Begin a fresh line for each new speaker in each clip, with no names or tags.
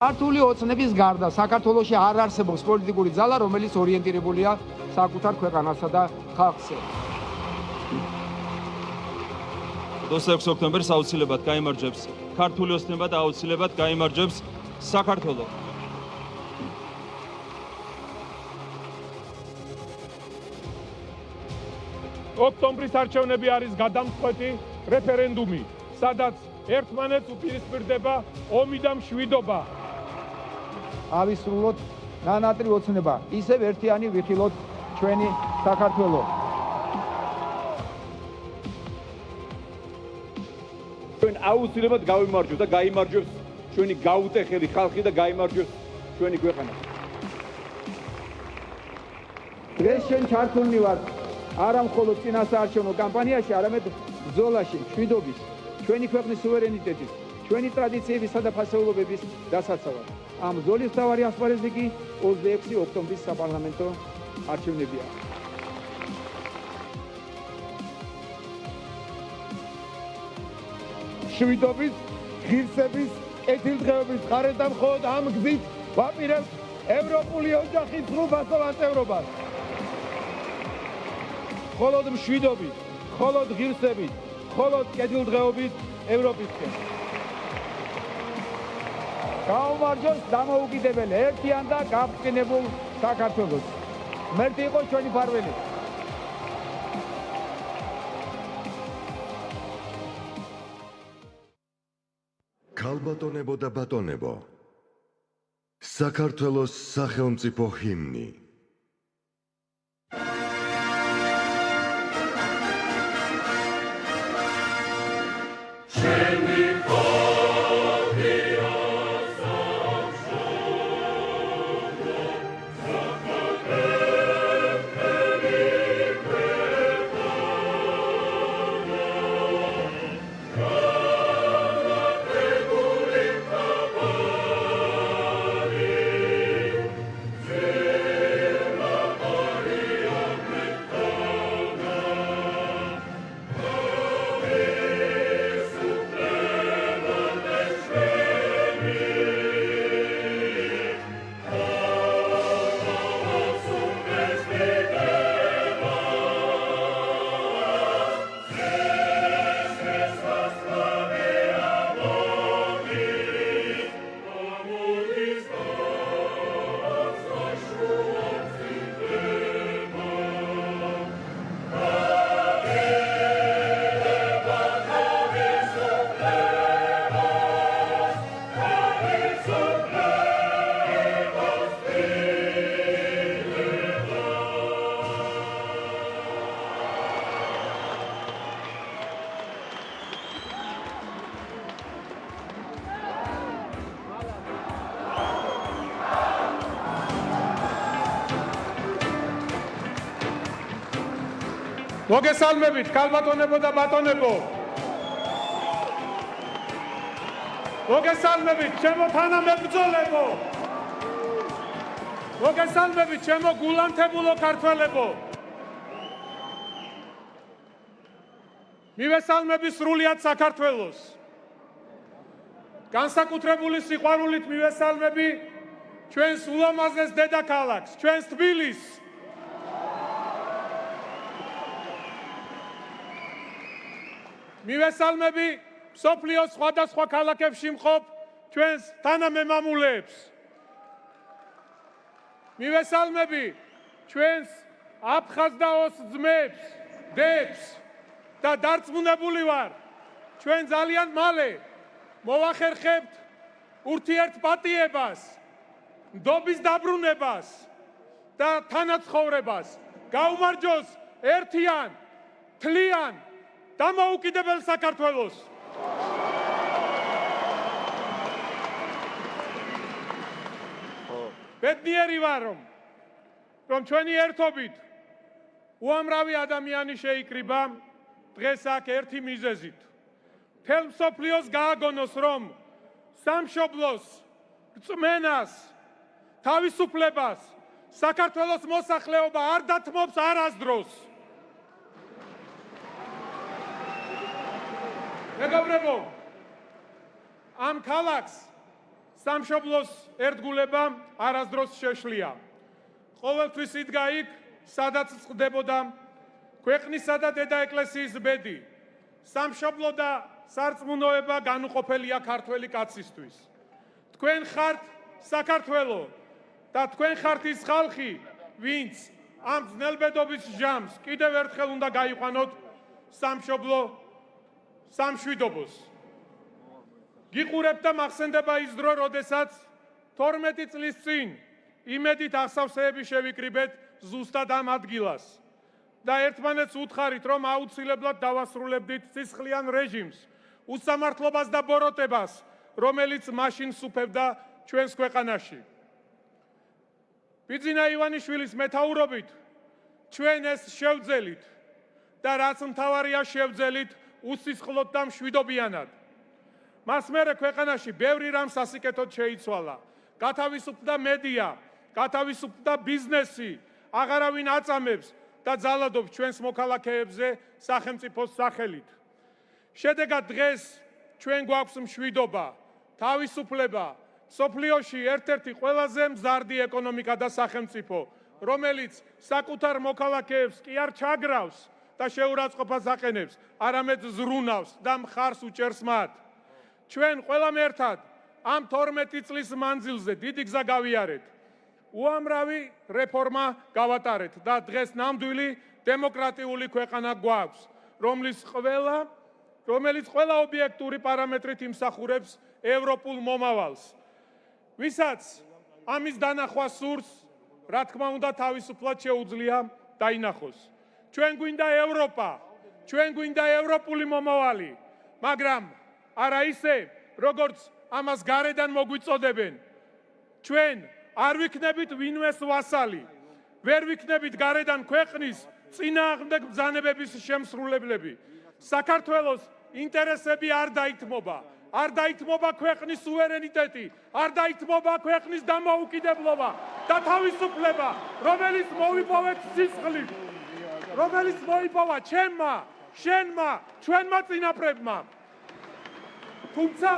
ქართული ოცნების გარდა საქართველოში არ არსებობს პოლიტიკური ძალა, რომელიც ორიენტირებულია საკუთარ ქვეყანასა და ხალხზე.
26 ოქტომბერს აუცილებლად გაიმარჯვებს ქართული ოცნება და აუცილებლად გაიმარჯვებს საქართველო.
ოქტომბრის არჩევნები არის გადამწყვეტი რეფერენდუმი, სადაც ერთმანეთს უპირისპირდება ომი და მშვიდობა.
ავისრულოთ ნანატრი ოცნება, ისევ ერთიანი ვიხილოთ ჩვენი საქართველო.
ჩვენ აუცილებლად გავიმარჯვებთ და გაიმარჯვებს ჩვენი გაუტეხელი ხალხი და გაიმარჯვებს ჩვენი ქვეყანა.
დღეს შენ ჩართულნი ვარ არა მხოლოდ წინასაარჩევნო კამპანიაში, არამედ ბრძოლაში მშვიდობის, ჩვენი ქვეყნის სუვერენიტეტის, ჩვენი ტრადიციებისა და ფასეულობების დასაცავად. ამ ბრძოლის მთავარი ასპარეზი კი 26 ოქტომბრის საპარლამენტო არჩევნებია.
მშვიდობის, ღირსების, კეთილდღეობის ხარეთ და მხოლოდ ამ გზით ვაპირებთ ევროპული ოჯახის სრულფასოვან წევრობას. მხოლოდ მშვიდობით, მხოლოდ ღირსებით, მხოლოდ კეთილდღეობით ევროპისკენ.
გაუმარჯოს დამოუკიდებელ, ერთიან და გაბრწყინებულ საქართველოს. ღმერთი იყოს ჩვენი ფარველი.
ქალბატონებო და ბატონებო, საქართველოს სახელმწიფო ჰიმნი.
მოგესალმებით, ქალბატონებო და ბატონებო. მოგესალმებით, ჩემო თანამებრძოლებო. მოგესალმებით, ჩემო გულანთებულო ქართველებო. მივესალმები სრულიად საქართველოს. განსაკუთრებული სიყვარულით მივესალმები ჩვენს ულამაზეს დედაქალაქს, ჩვენს თბილისს. მივესალმები მსოფლიოს სხვადასხვა ქალაქებში მყოფ ჩვენს თანამემამულეებს. მივესალმები ჩვენს აფხაზ და ოს ძმებს, დებს და დარწმუნებული ვარ, ჩვენ ძალიან მალე მოვახერხებთ ურთიერთპატიებას, ნდობის დაბრუნებას და თანაცხოვრებას. გაუმარჯოს ერთიან, თლიან დამოუკიდებელ საქართველოს. ბედნიერი ვარ, რომ ჩვენი ერთობით უამრავი ადამიანი შეიკრიბა დღეს აქ ერთი მიზეზით. მთელ მსოფლიოს გააგონოს, რომ სამშობლოს, რწმენას, თავისუფლებას საქართველოს მოსახლეობა არ დათმობს არასდროს. მეგობრებო, ამ ქალაქს
სამშობლოს ერთგულება არასდროს შეშლია. ყოველთვის იდგა იქ, სადაც წყდებოდა ქვეყნისა და დედა ეკლესიის ბედი. სამშობლო და სარწმუნოება განუყოფელია ქართველი კაცისთვის. თქვენ ხართ საქართველო და თქვენ ხართ ის ხალხი, ვინც ამ ძნელბედობის ჟამს კიდევ ერთხელ უნდა გაიყვანოთ სამშობლო სამშვიდობოს. გიყურებთ და მახსენდება ის დრო, როდესაც 12 წლის წინ იმედით აღსავსეები შევიკრიბეთ ზუსტად ამ ადგილას და ერთმანეთს უთხარით, რომ აუცილებლად დავასრულებდით სისხლიან რეჟიმს, უსამართლობას და ბოროტებას, რომელიც მაშინ სუფევდა ჩვენს ქვეყანაში. ბიძინა ივანიშვილის მეთაურობით ჩვენ ეს შევძელით და რაც მთავარია შევძელით უსისხლოდ და მშვიდობიანად. მას მერე ქვეყანაში ბევრი რამ სასიკეთოდ შეიცვალა. გათავისუფლდა მედია, გათავისუფლდა ბიზნესი, აღარავინ აწამებს და ძალადობს ჩვენს მოქალაქეებზე სახელმწიფოს სახელით. შედეგად დღეს ჩვენ გვაქვს მშვიდობა, თავისუფლება, სოფლიოში ერთ-ერთი ყველაზე მზარდი ეკონომიკა და სახელმწიფო, რომელიც საკუთარ მოქალაქეებს კი არ ჩაგრავს და შეურაცხყოფას აყენებს, არამედ ზრუნავს და მხარს უჭერს მათ. ჩვენ ყველამ ერთად ამ 12 წლის მანძილზე დიდი გზა გავიარეთ. უამრავი რეფორმა გავატარეთ და დღეს ნამდვილი დემოკრატიული ქვეყანა გვაქვს, რომელიც ყველა ობიექტური პარამეტრით იმსახურებს ევროპულ მომავალს. ვისაც ამის დანახვა სურს, რა თქმა უნდა, თავისუფლად შეუძლია დაინახოს. ჩვენ გვინდა ევროპა, ჩვენ გვინდა ევროპული მომავალი, მაგრამ არა ისე, როგორც ამას გარედან მოგვიწოდებენ. ჩვენ არ ვიქნებით ვინმეს ვასალი, ვერ ვიქნებით გარედან ქვეყნის წინააღმდეგ ბრძანებების შემსრულებლები. საქართველოს ინტერესები არ დაითმობა, არ დაითმობა ქვეყნის სუვერენიტეტი, არ დაითმობა ქვეყნის დამოუკიდებლობა და თავისუფლება, რომელიც მოვიპოვეთ სისხლით, რომელიც მოიპოვა ჩემმა, შენმა, ჩვენმა წინაპრებმა. თუმცა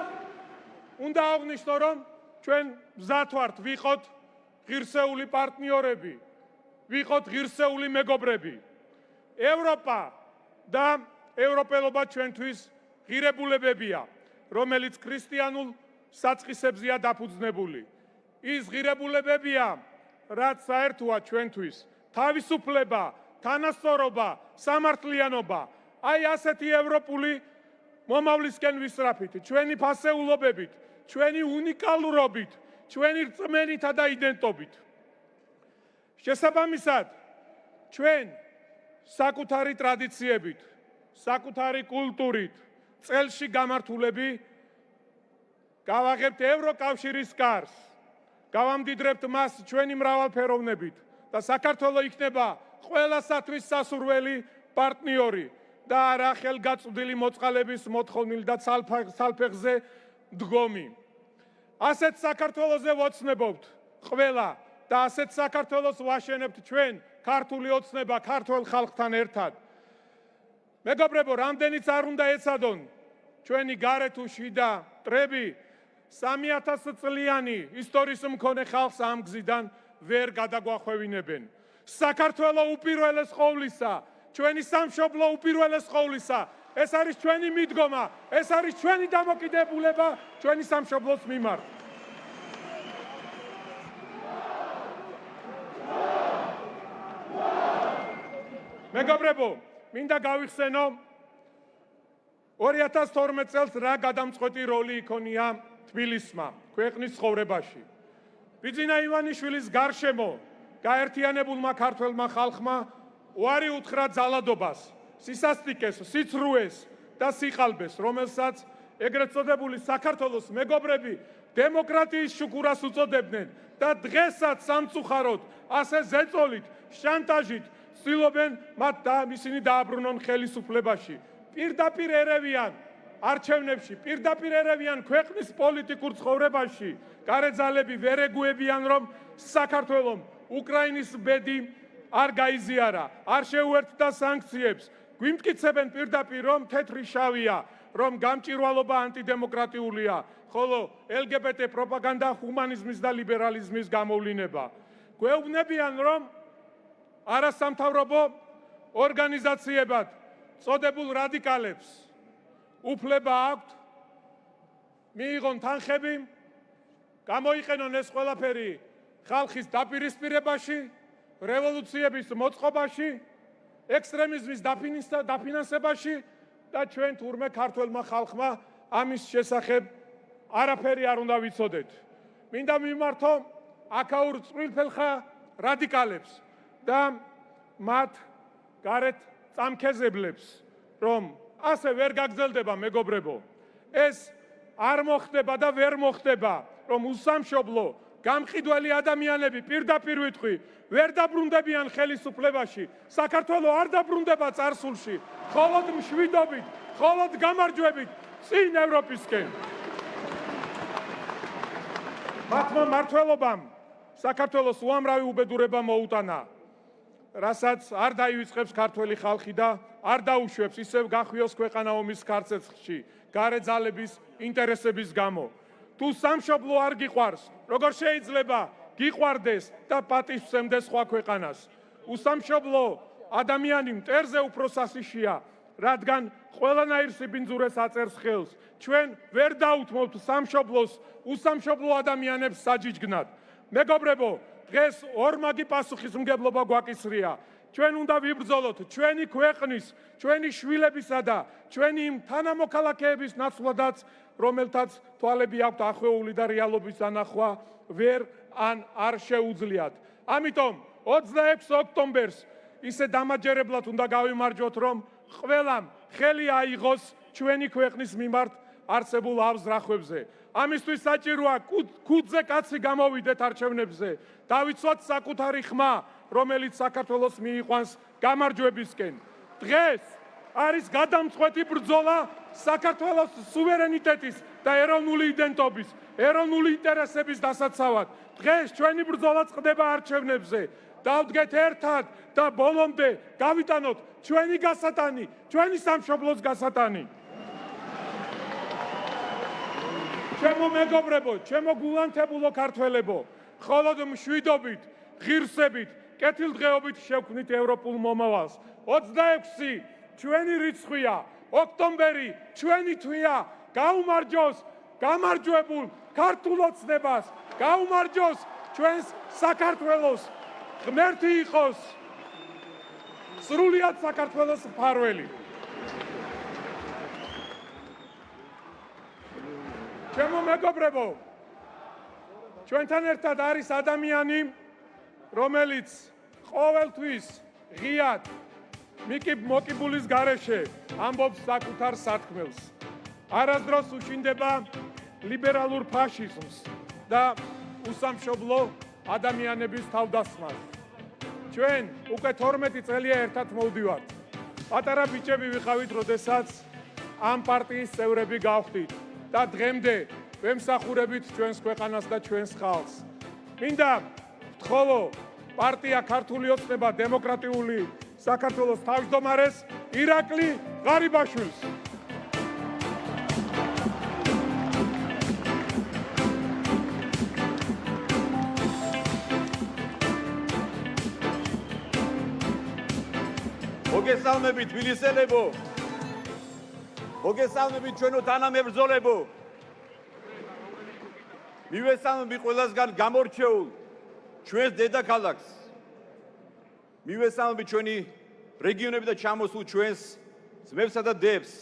უნდა აღვნიშნო, რომ ჩვენ მზად ვართ ვიყოთ ღირსეული პარტნიორები, ვიყოთ ღირსეული მეგობრები. ევროპა და ევროპელობა ჩვენთვის ღირებულებებია, რომელიც ქრისტიანულ საწყისებზეა დაფუძნებული. ის ღირებულებებია, რაც საერთოა ჩვენთვის თავისუფლება, თანასწორობა, სამართლიანობა. აი ასეთი ევროპული მომავლისკენ ვისწრაფით, ჩვენი ფასეულობებით, ჩვენი უნიკალურობით, ჩვენი რწმენითა და იდენტობით. შესაბამისად, ჩვენ საკუთარი ტრადიციებით, საკუთარი კულტურით, წელში გამართულები გავაღებთ ევროკავშირის კარს, გავამდიდრებთ მას ჩვენი მრავალფეროვნებით და საქართველო იქნება ყველასათვის სასურველი პარტნიორი და არა ხელგაწვდილი მოწყალების მოთხოვნილი და ცალფეხზე დგომი. ასეთ საქართველოზე ვოცნებობთ ყველა და ასეთ საქართველოს ვაშენებთ ჩვენ, ქართული ოცნება, ქართველ ხალხთან ერთად. მეგობრებო, რამდენიც არ უნდა ეცადონ ჩვენი გარე თუ შიდა მტრები, 3000 წლიანი ისტორიის მქონე ხალხს ამ გზიდან ვერ გადაგვახვევინებენ. საქართველო უპირველეს ყოვლისა, ჩვენი სამშობლო უპირველეს ყოვლისა, ეს არის ჩვენი მიდგომა, ეს არის ჩვენი დამოკიდებულება ჩვენი სამშობლოს მიმართ. მეგობრებო, მინდა გავიხსენო 2012 წელს რა გადამწყვეტი როლი იქონია თბილისმა ქვეყნის ცხოვრებაში. ბიძინა ივანიშვილის გარშემო გაერთიანებულმა ქართველმა ხალხმა უარი უთხრა ძალადობას, სისასტიკეს, სიცრუეს და სიყალბეს, რომელსაც ეგრეთ წოდებული საქართველოს მეგობრები დემოკრატიის შუქურას უწოდებდნენ და დღესაც სამწუხაროდ ასე ზეწოლით, შანტაჟით ცდილობენ მათ და ისინი დააბრუნონ ხელისუფლებაში. პირდაპირ ერევიან არჩევნებში, პირდაპირ ერევიან ქვეყნის პოლიტიკურ ცხოვრებაში. გარეძალები ვერ ეგუებიან, რომ საქართველომ უკრაინის ბედი არ გაიზიარა, არ შეუერთდა სანქციებს. გვიმტკიცებენ პირდაპირ, რომ თეთრი შავია, რომ გამჭირვალობა ანტიდემოკრატიულია, ხოლო LGBT პროპაგანდა ჰუმანიზმის და ლიბერალიზმის გამოვლინება. გვეუბნებიან, რომ არასამთავრობო ორგანიზაციებად წოდებულ რადიკალებს უფლება აქვთ მიიღონ თანხები, გამოიყენონ ეს ყველაფერი ხალხის დაპირისპირებაში, რევოლუციების მოწყობაში, ექსტრემიზმის დაფინანსებაში და ჩვენ თურმე ქართველმა ხალხმა ამის შესახებ არაფერი არ უნდა ვიცოდეთ. მინდა მიმართო აქაურ წვრილფეხა რადიკალებს და მათ გარეთ წამქეზებლებს, რომ ასე ვერ გაგრძელდება მეგობრებო. ეს არ მოხდება და ვერ მოხდება, რომ უსამშობლო გამყიდველი ადამიანები პირდაპირ ვიტყვი, ვერ დაბრუნდებიან ხელისუფლებაში, საქართველო არ დაბრუნდება წარსულში, მხოლოდ მშვიდობით, მხოლოდ გამარჯვებით წინ ევროპისკენ. მათმა მმართველობამ საქართველოს უამრავი უბედურება მოუტანა, რასაც არ დაივიწყებს ქართველი ხალხი და არ დაუშვებს ისევ გახვიოს ქვეყანა ომის ქარცეცხლში, გარე ძალების ინტერესების გამო. თუ სამშობლო არ გიყვარს, როგორ შეიძლება გიყვარდეს და პატივსცემდეს სხვა ქვეყანას? უსამშობლო ადამიანი მტერზე უფრო სასიშია, რადგან ყველანაირ სიბინძურეს აწერს ხელს. ჩვენ ვერ დაუთმობთ სამშობლოს უსამშობლო ადამიანებს საჯიჯგნად. მეგობრებო, დღეს ორმაგი პასუხისმგებლობა გვაკისრია. ჩვენ უნდა ვიბრძოლოთ ჩვენი ქვეყნის, ჩვენი შვილებისა და ჩვენი თანამოქალაქეების ნაცვლადაც, რომელთაც თვალები აქვთ ახვეული და რეალობის დანახვა ვერ ან არ შეუძლიათ. ამიტომ 26 ოქტომბერს ისე დამაჯერებლად უნდა გავიმარჯვოთ, რომ ყველამ ხელი აიღოს ჩვენი ქვეყნის მიმართ არსებულ ავზრახვებზე. ამისთვის საჭიროა ქუდზე კაცი გამოვიდეთ არჩევნებზე, დავიცვათ საკუთარი ხმა, რომელიც საქართველოს მიიყვანს გამარჯვებისკენ. დღეს არის გადამწყვეტი ბრძოლა საქართველოს სუვერენიტეტის და ეროვნული იდენტობის, ეროვნული ინტერესების დასაცავად. დღეს ჩვენი ბრძოლა წყდება არჩევნებზე. დავდგეთ ერთად და ბოლომდე გავიტანოთ ჩვენი გასატანი, ჩვენი სამშობლოს გასატანი. ჩემო მეგობრებო, ჩემო გულანთებულო ქართველებო, მხოლოდ მშვიდობით, ღირსებით, კეთილდღეობით შევქმნით ევროპულ მომავალს. 26 ჩვენი რიცხვია, ოქტომბერი ჩვენი თვია, გაუმარჯოს გამარჯვებულ ქართულ ოცნებას, გაუმარჯოს ჩვენს საქართველოს, ღმერთი იყოს სრულიად საქართველოს მფარველი. ჩემო მეგობრებო, ჩვენთან ერთად არის ადამიანი, რომელიც ყოველთვის ღიად მოკიბულის გარეშე ამბობს საკუთარ სათქმელს. არასდროს უშინდება ლიბერალურ ფაშიზმს და უსამშობლო ადამიანების თავდასხმას. ჩვენ უკვე 12 წელია ერთად მოვდივართ. პატარა ბიჭები ვიყავით, როდესაც ამ პარტიის წევრები გავხდით და დღემდე ვემსახურებით ჩვენს ქვეყანას და ჩვენს ხალხს. მინდა ვთხოვო პარტია ქართული ოცნება დემოკრატიული საქართველოს თავმჯდომარეს ირაკლი ღარიბაშვილს.
მოგესალმებით თბილისელებო, მოგესალმებით ჩვენო თანამებრძოლებო, მივესალმებით ყველასგან გამორჩეულ ჩვენს დედაქალაქს, მივესალმებით ჩვენი რეგიონები და ჩამოსულ ჩვენს ძმებსა და დებს,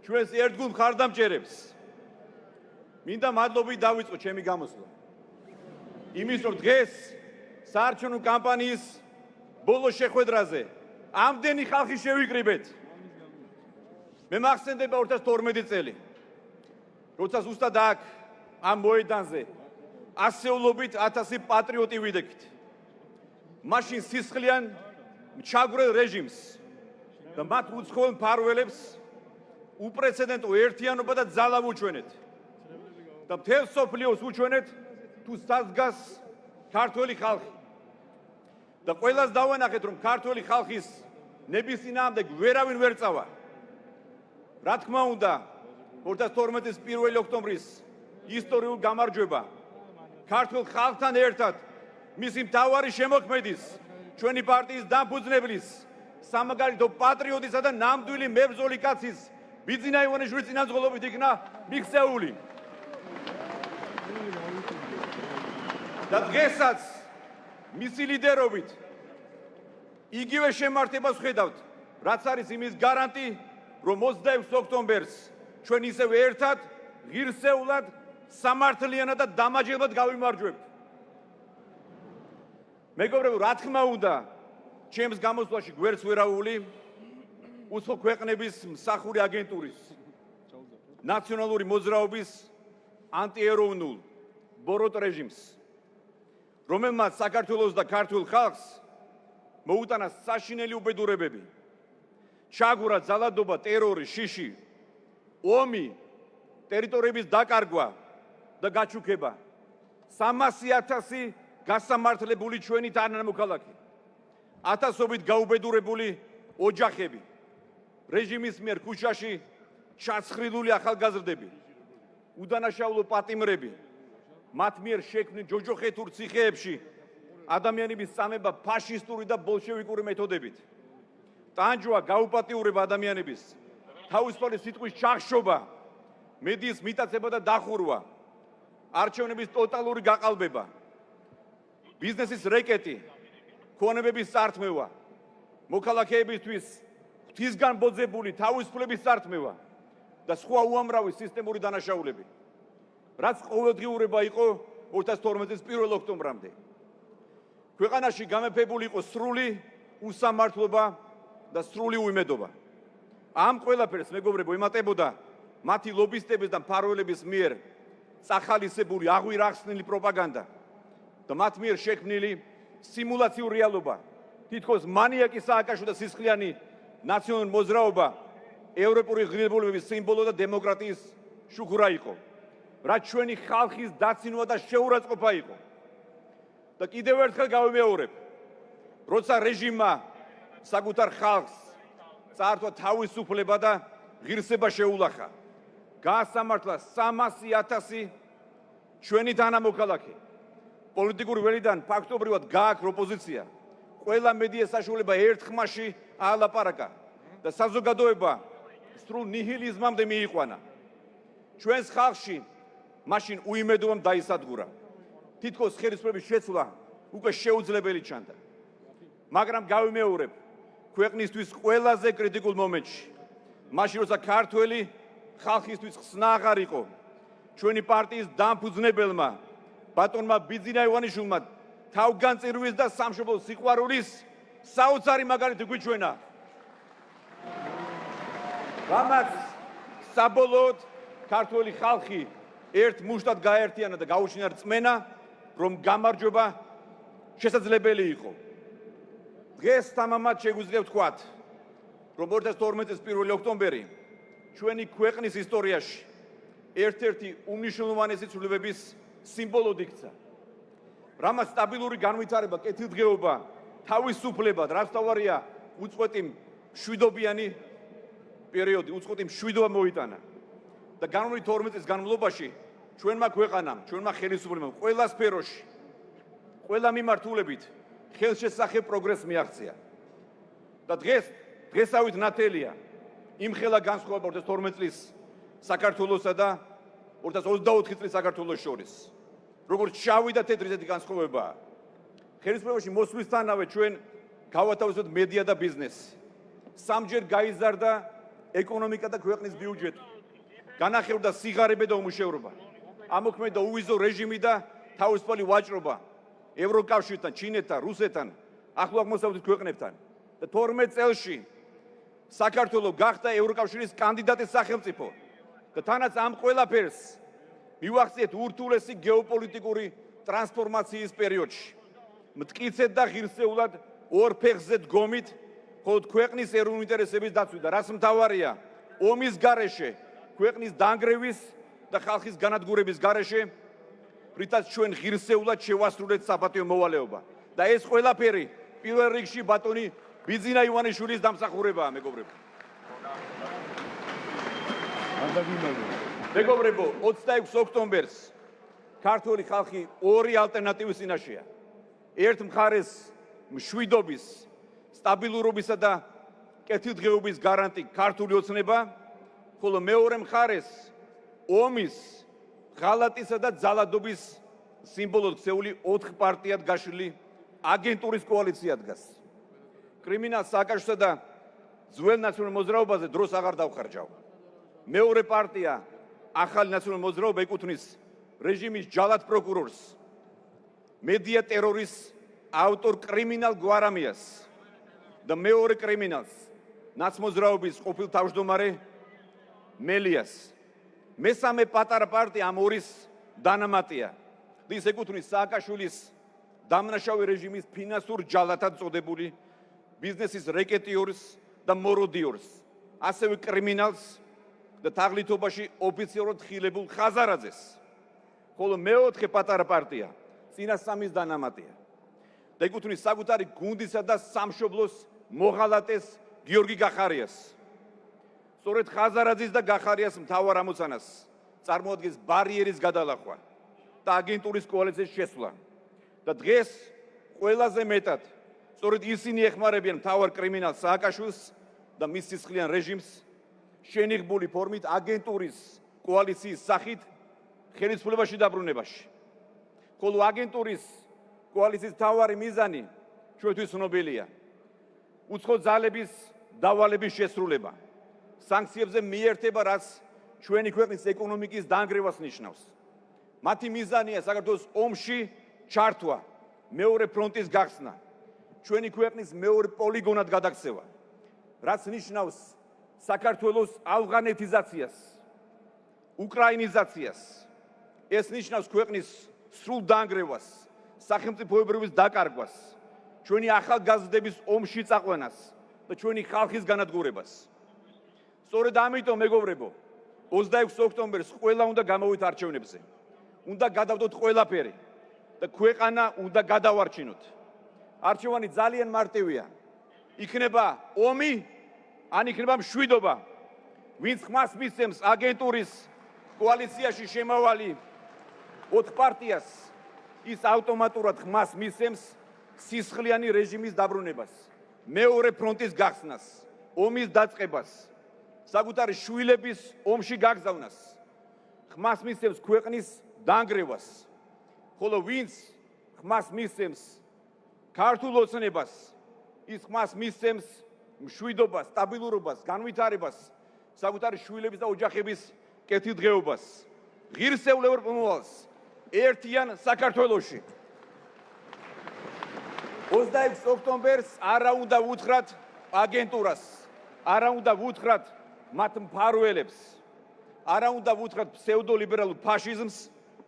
ჩვენს ერთგულ მხარდამჭერებს. მინდა მადლობით დავიწყო ჩემი გამოსვლა. იმის რომ დღეს საარჩევნო კამპანიის ბოლო შეხვედრაზე ამდენი ხალხი შევიკრიბეთ. მე მახსენდება 2012 წელი, როცა ზუსტად აქ ამ მოედანზე ასეულობით 1000 პატრიოტი ვიდექით. მაშინ სისხლიან მჩაგვრელ რეჟიმს და მათ უცხოელ მფარველებს უპრეცედენტო ერთიანობა და ძალა ვუჩვენეთ. და მთელ სოფლიოს ვუჩვენეთ თუ საზგას ქართველი ხალხი. და ყველას დავანახეთ, რომ ქართველი ხალხის ნების წინააღმდეგ ვერავინ ვერ წავა. რა თქმა უნდა 2012 წლის 1 ოქტომბრის ისტორიულ გამარჯვება ქართულ ხალხთან ერთად მისი მთავარი შემოქმედის ჩვენი პარტიის დამფუძნებლის სამაგალითო პატრიოტისა და ნამდვილი მებრძოლი კაცის ბიძინა ივანიშვილის წინამძღოლობით იქნა მიქცეული. და დღესაც მისი ლიდერობით იგივე შემართებას ხედავთ, რაც არის იმის გარანტი, რომ 26 ოქტომბერს ჩვენ ისევ ერთად, ღირსეულად, სამართლიანად და დამაჯერებლად გავიმარჯვებთ. მეგობრებო, რა თქმა უნდა, ჩემს გამოსვლაში გვერდს ვერავული უცხო ქვეყნების მსახური აგენტურის ნაციონალური მოძრაობის ანტიეროვნულ ბოროტ რეჟიმს, რომელმაც საქართველოს და ქართულ ხალხს მოუტანა საშინელი უბედურებები, ჩააგურა ძალადობა, ტერორი, შიში, ომი, ტერიტორიების დაკარგვა და გაჩუქება, 300,000 გასამართლებული ჩვენი თანამოქალაქე, ათასობით გაუბედურებული ოჯახები, რეჟიმის მიერ ქუჩაში ჩაცხრილული ახალგაზრდები, უდანაშაულო პატიმრები, მათ მიერ შექმნილ ჯოჯოხეთურ ციხეებში ადამიანების წამება ფაშისტური და ბოლშევიკური მეთოდებით, ტანჯვა, გაუპატიურება ადამიანების, თავისუფალი სიტყვის ჩახშობა, მედიის მიტაცება და დახურვა, არჩევნების ტოტალური გაყალბება, ბიზნესის რეკეტი, ქონებების წართმევა, მოქალაქეებისთვის ღვთისგან ბოძებული თავისუფლების წართმევა და სხვა უამრავი სისტემური დანაშაულები, რაც ყოველდღიურება იყო 2012 წლის 1 ოქტომბრამდე. ქვეყანაში გამეფებული იყო სრული უსამართლობა და სრული უიმედობა. ამ ყველაფერს, მეგობრებო, ემატებოდა მათი ლობისტების და მფარველების მიერ წახალისებული აღვირახსნილი პროპაგანდა და მათ მიერ შექმნილი სიმულაციური რეალობა, თითქოს მანიაკი სააკაშვილი და სისხლიანი ნაციონალური მოძრაობა ევროპული ღირებულებების სიმბოლო და დემოკრატიის შუქურა იყო, რაც ჩვენი ხალხის დაცინვა და შეურაცხყოფა იყო. და კიდევ ერთხელ გავიმეორებ, როცა რეჟიმმა საკუთარ ხალხს წაართვა თავისუფლება და ღირსება შეულახა, გაასამართლა 300,000 ჩვენი თანამოქალაქე. პოლიტიკური ველიდან ფაქტობრივად გააქრა ოპოზიცია, ყველა მედია საშუალება ერთ ხმაში აალაპარაკა და საზოგადოება სრულ ნიჰილიზმამდე მიიყვანა. ჩვენს ხალხში მაშინ უიმედობამ დაისადგურა. თითქოს ხელისუფლების შეცვლა უკვე შეუძლებელი ჩანდა. მაგრამ გავიმეორებ, ქვეყნისთვის ყველაზე კრიტიკულ მომენტში, მაშინ როცა ქართველი ხალხისთვის ხსნა აღარ იყო, ჩვენი პარტიის დამფუძნებელმა ბატონმა ბიძინა ივანიშვილმა თავგანწირვის და სამშობლო სიყვარულის საოცარი მაგალითი გვიჩვენა, რამაც საბოლოოდ ქართველი ხალხი ერთ მუშტად გაერთიანა და გაუჩინა რწმენა, რომ გამარჯვება შესაძლებელი იყო. დღეს თამამად შეგვიძლია ვთქვათ, რომ 2012 წლის 1 ოქტომბერი ჩვენი ქვეყნის ისტორიაში ერთ-ერთი უმნიშვნელოვანესი ცვლილებების სიმბოლოდ იქცა. რამაც სტაბილური განვითარება, კეთილდღეობა, თავისუფლება, რაც თავარია უწყვეტი მშვიდობიანი პერიოდი, უწყვეტი მშვიდობა მოიტანა. და განვლილი 12 წლის განმავლობაში ჩვენმა ქვეყანამ, ჩვენმა ხელისუფლებამ ყველა სფეროში, ყველა მიმართულებით ხელშესახებ პროგრესს მიაღწია. და დღესავით ნათელია იმხელა განსხვავება 2012 წლის საქართველოსა და 2024 წლის საქართველოს შორის. როგორც შავი და თეთრი ზეთი განსხვავებაა. ხელისუფლებაში მოსვლისთანავე ჩვენ გავათავისუფლეთ მედია და ბიზნესი. სამჯერ გაიზარდა ეკონომიკა და ქვეყნის ბიუჯეტი. განახევრდა სიღარიბე და უმუშევრობა. ამოქმედა უვიზო რეჟიმი და თავისუფალი ვაჭრობა ევროკავშირთან, ჩინეთთან, რუსეთთან, ახლო აღმოსავლეთის ქვეყნებთან. და 12 წელში საქართველო გახდა ევროკავშირის კანდიდატის სახელმწიფო. და თანაც ამ ყველაფერს მივახციეთ ურთულესი გეოპოლიტიკური ტრანსფორმაციის პერიოდში. მტკიცედ და ღირსეულად ორ ფეხზე დგომით, მხოლოდ ქვეყნის ეროვნული ინტერესების დაცვით და რაც მთავარია, ომის გარეშე, ქვეყნის დანგრევის და ხალხის განადგურების გარეშე, რითაც ჩვენ ღირსეულად შევასრულეთ საპატიო მოვალეობა. და ეს ყველაფერი პირველ რიგში ბატონი ბიძინა ივანიშვილის დამსახურებაა, მეგობრებო. მეგობრებო, 26 ოქტომბერს ქართული ხალხი ორი ალტერნატივის წინაშეა. ერთ მხარეს მშვიდობის, სტაბილურობისა და კეთილდღეობის გარანტი ქართული ოცნება, ხოლო მეორე მხარეს ომის, ღალატისა და ძალადობის სიმბოლოდ ქცეული 4 პარტიად გაშლილი აგენტურის კოალიცია დგას. კრიმინალ სააკაშვილსა და ძველ ნაციონალურ მოძრაობაზე დროს აღარ დავხარჯავ. მეორე პარტია ახალი ნაციონალური მოძრაობა ეკუთვნის რეჟიმის ჯალად პროკურორს, მედია ტერორის ავტორ კრიმინალ გვარამიას და მეორე კრიმინალს ნაცმოძრაობის ყოფილ თავმჯდომარე მელიას. მესამე პატარა პარტია ამ ორის დანამატია. ის ეკუთვნის სააკაშვილის დამნაშავე რეჟიმის ფინანსურ ჯალათად წოდებული ბიზნესის რეკეტიორს და მოროდიორს, ასევე კრიმინალს და თაღლითობაში ოფიციალურად ხილებულ ხაზარაძეს. ხოლო მეოთხე პატარა პარტია წინასწამის დანამატია და ეკუთვნის საკუთარი გუნდისა და სამშობლოს მოღალატეს გიორგი გახარიას. სწორედ ხაზარაძის და გახარიას მთავარ ამოცანას წარმოადგენს ბარიერის გადალახვა და აგენტურის კოალიციის შესვლა. და დღეს ყველაზე მეტად სწორედ ისინი ეხმარებიან მთავარ კრიმინალ სააკაშვილს და მის სისხლიან რეჟიმს შენიღბული ფორმით აგენტურის კოალიციის სახით ხელისუფლებაში დაბრუნებაში. ხოლო აგენტურის კოალიციის მთავარი მიზანი ჩვენთვის ცნობილია. უცხო ძალების დავალების შესრულება. სანქციებზე მიერთება, რაც ჩვენი ქვეყნის ეკონომიკის დანგრევას ნიშნავს. მათი მიზანია საქართველოს ომში ჩართვა, მეორე ფრონტის გახსნა, ჩვენი ქვეყნის მეორე პოლიგონად გადაქცევა, რაც ნიშნავს საქართველოს ავღანეთიზაციას, უკრაინიზაციას. ეს ნიშნავს ქვეყნის სრულ დანგრევას, სახელმწიფოებრიობის დაკარგვას, ჩვენი ახალგაზრდების ომში წაყვანას და ჩვენი ხალხის განადგურებას. სწორედ ამიტომ, მეგობრებო, 26 ოქტომბერს ყველა უნდა გამოვით არჩევნებზე. უნდა გადავდოთ ყველაფერი და ქვეყანა უნდა გადავარჩინოთ. არჩევანი ძალიან მარტივია. იქნება ომი, ან იქნება მშვიდობა. ვინც ხმას მისცემს აგენტურის კოალიციაში შემავალი 4 პარტიას, ის ავტომატურად ხმას მისცემს სისხლიანი რეჟიმის დაბრუნებას, მეორე ფრონტის გახსნას, ომის დაწყებას, საკუთარი შვილების ომში გაგზავნას, ხმას მისცემს ქვეყნის დანგრევას. ხოლო ვინც ხმას მისცემს ქართულ ოცნებას, ის ხმას მისცემს მშვიდობას, სტაბილურობას, განვითარებას, საკუთარი შვილების და ოჯახების კეთილდღეობას, ღირსეულ ევროპულს, ერთიან საქართველოში. 26 ოქტომბერს არა უნდა ვუთხრათ აგენტურას, არა უნდა ვუთხრათ მათ მფარველებს, არა უნდა ვუთხრათ ფსევდოლიბერალურ ფაშიზმს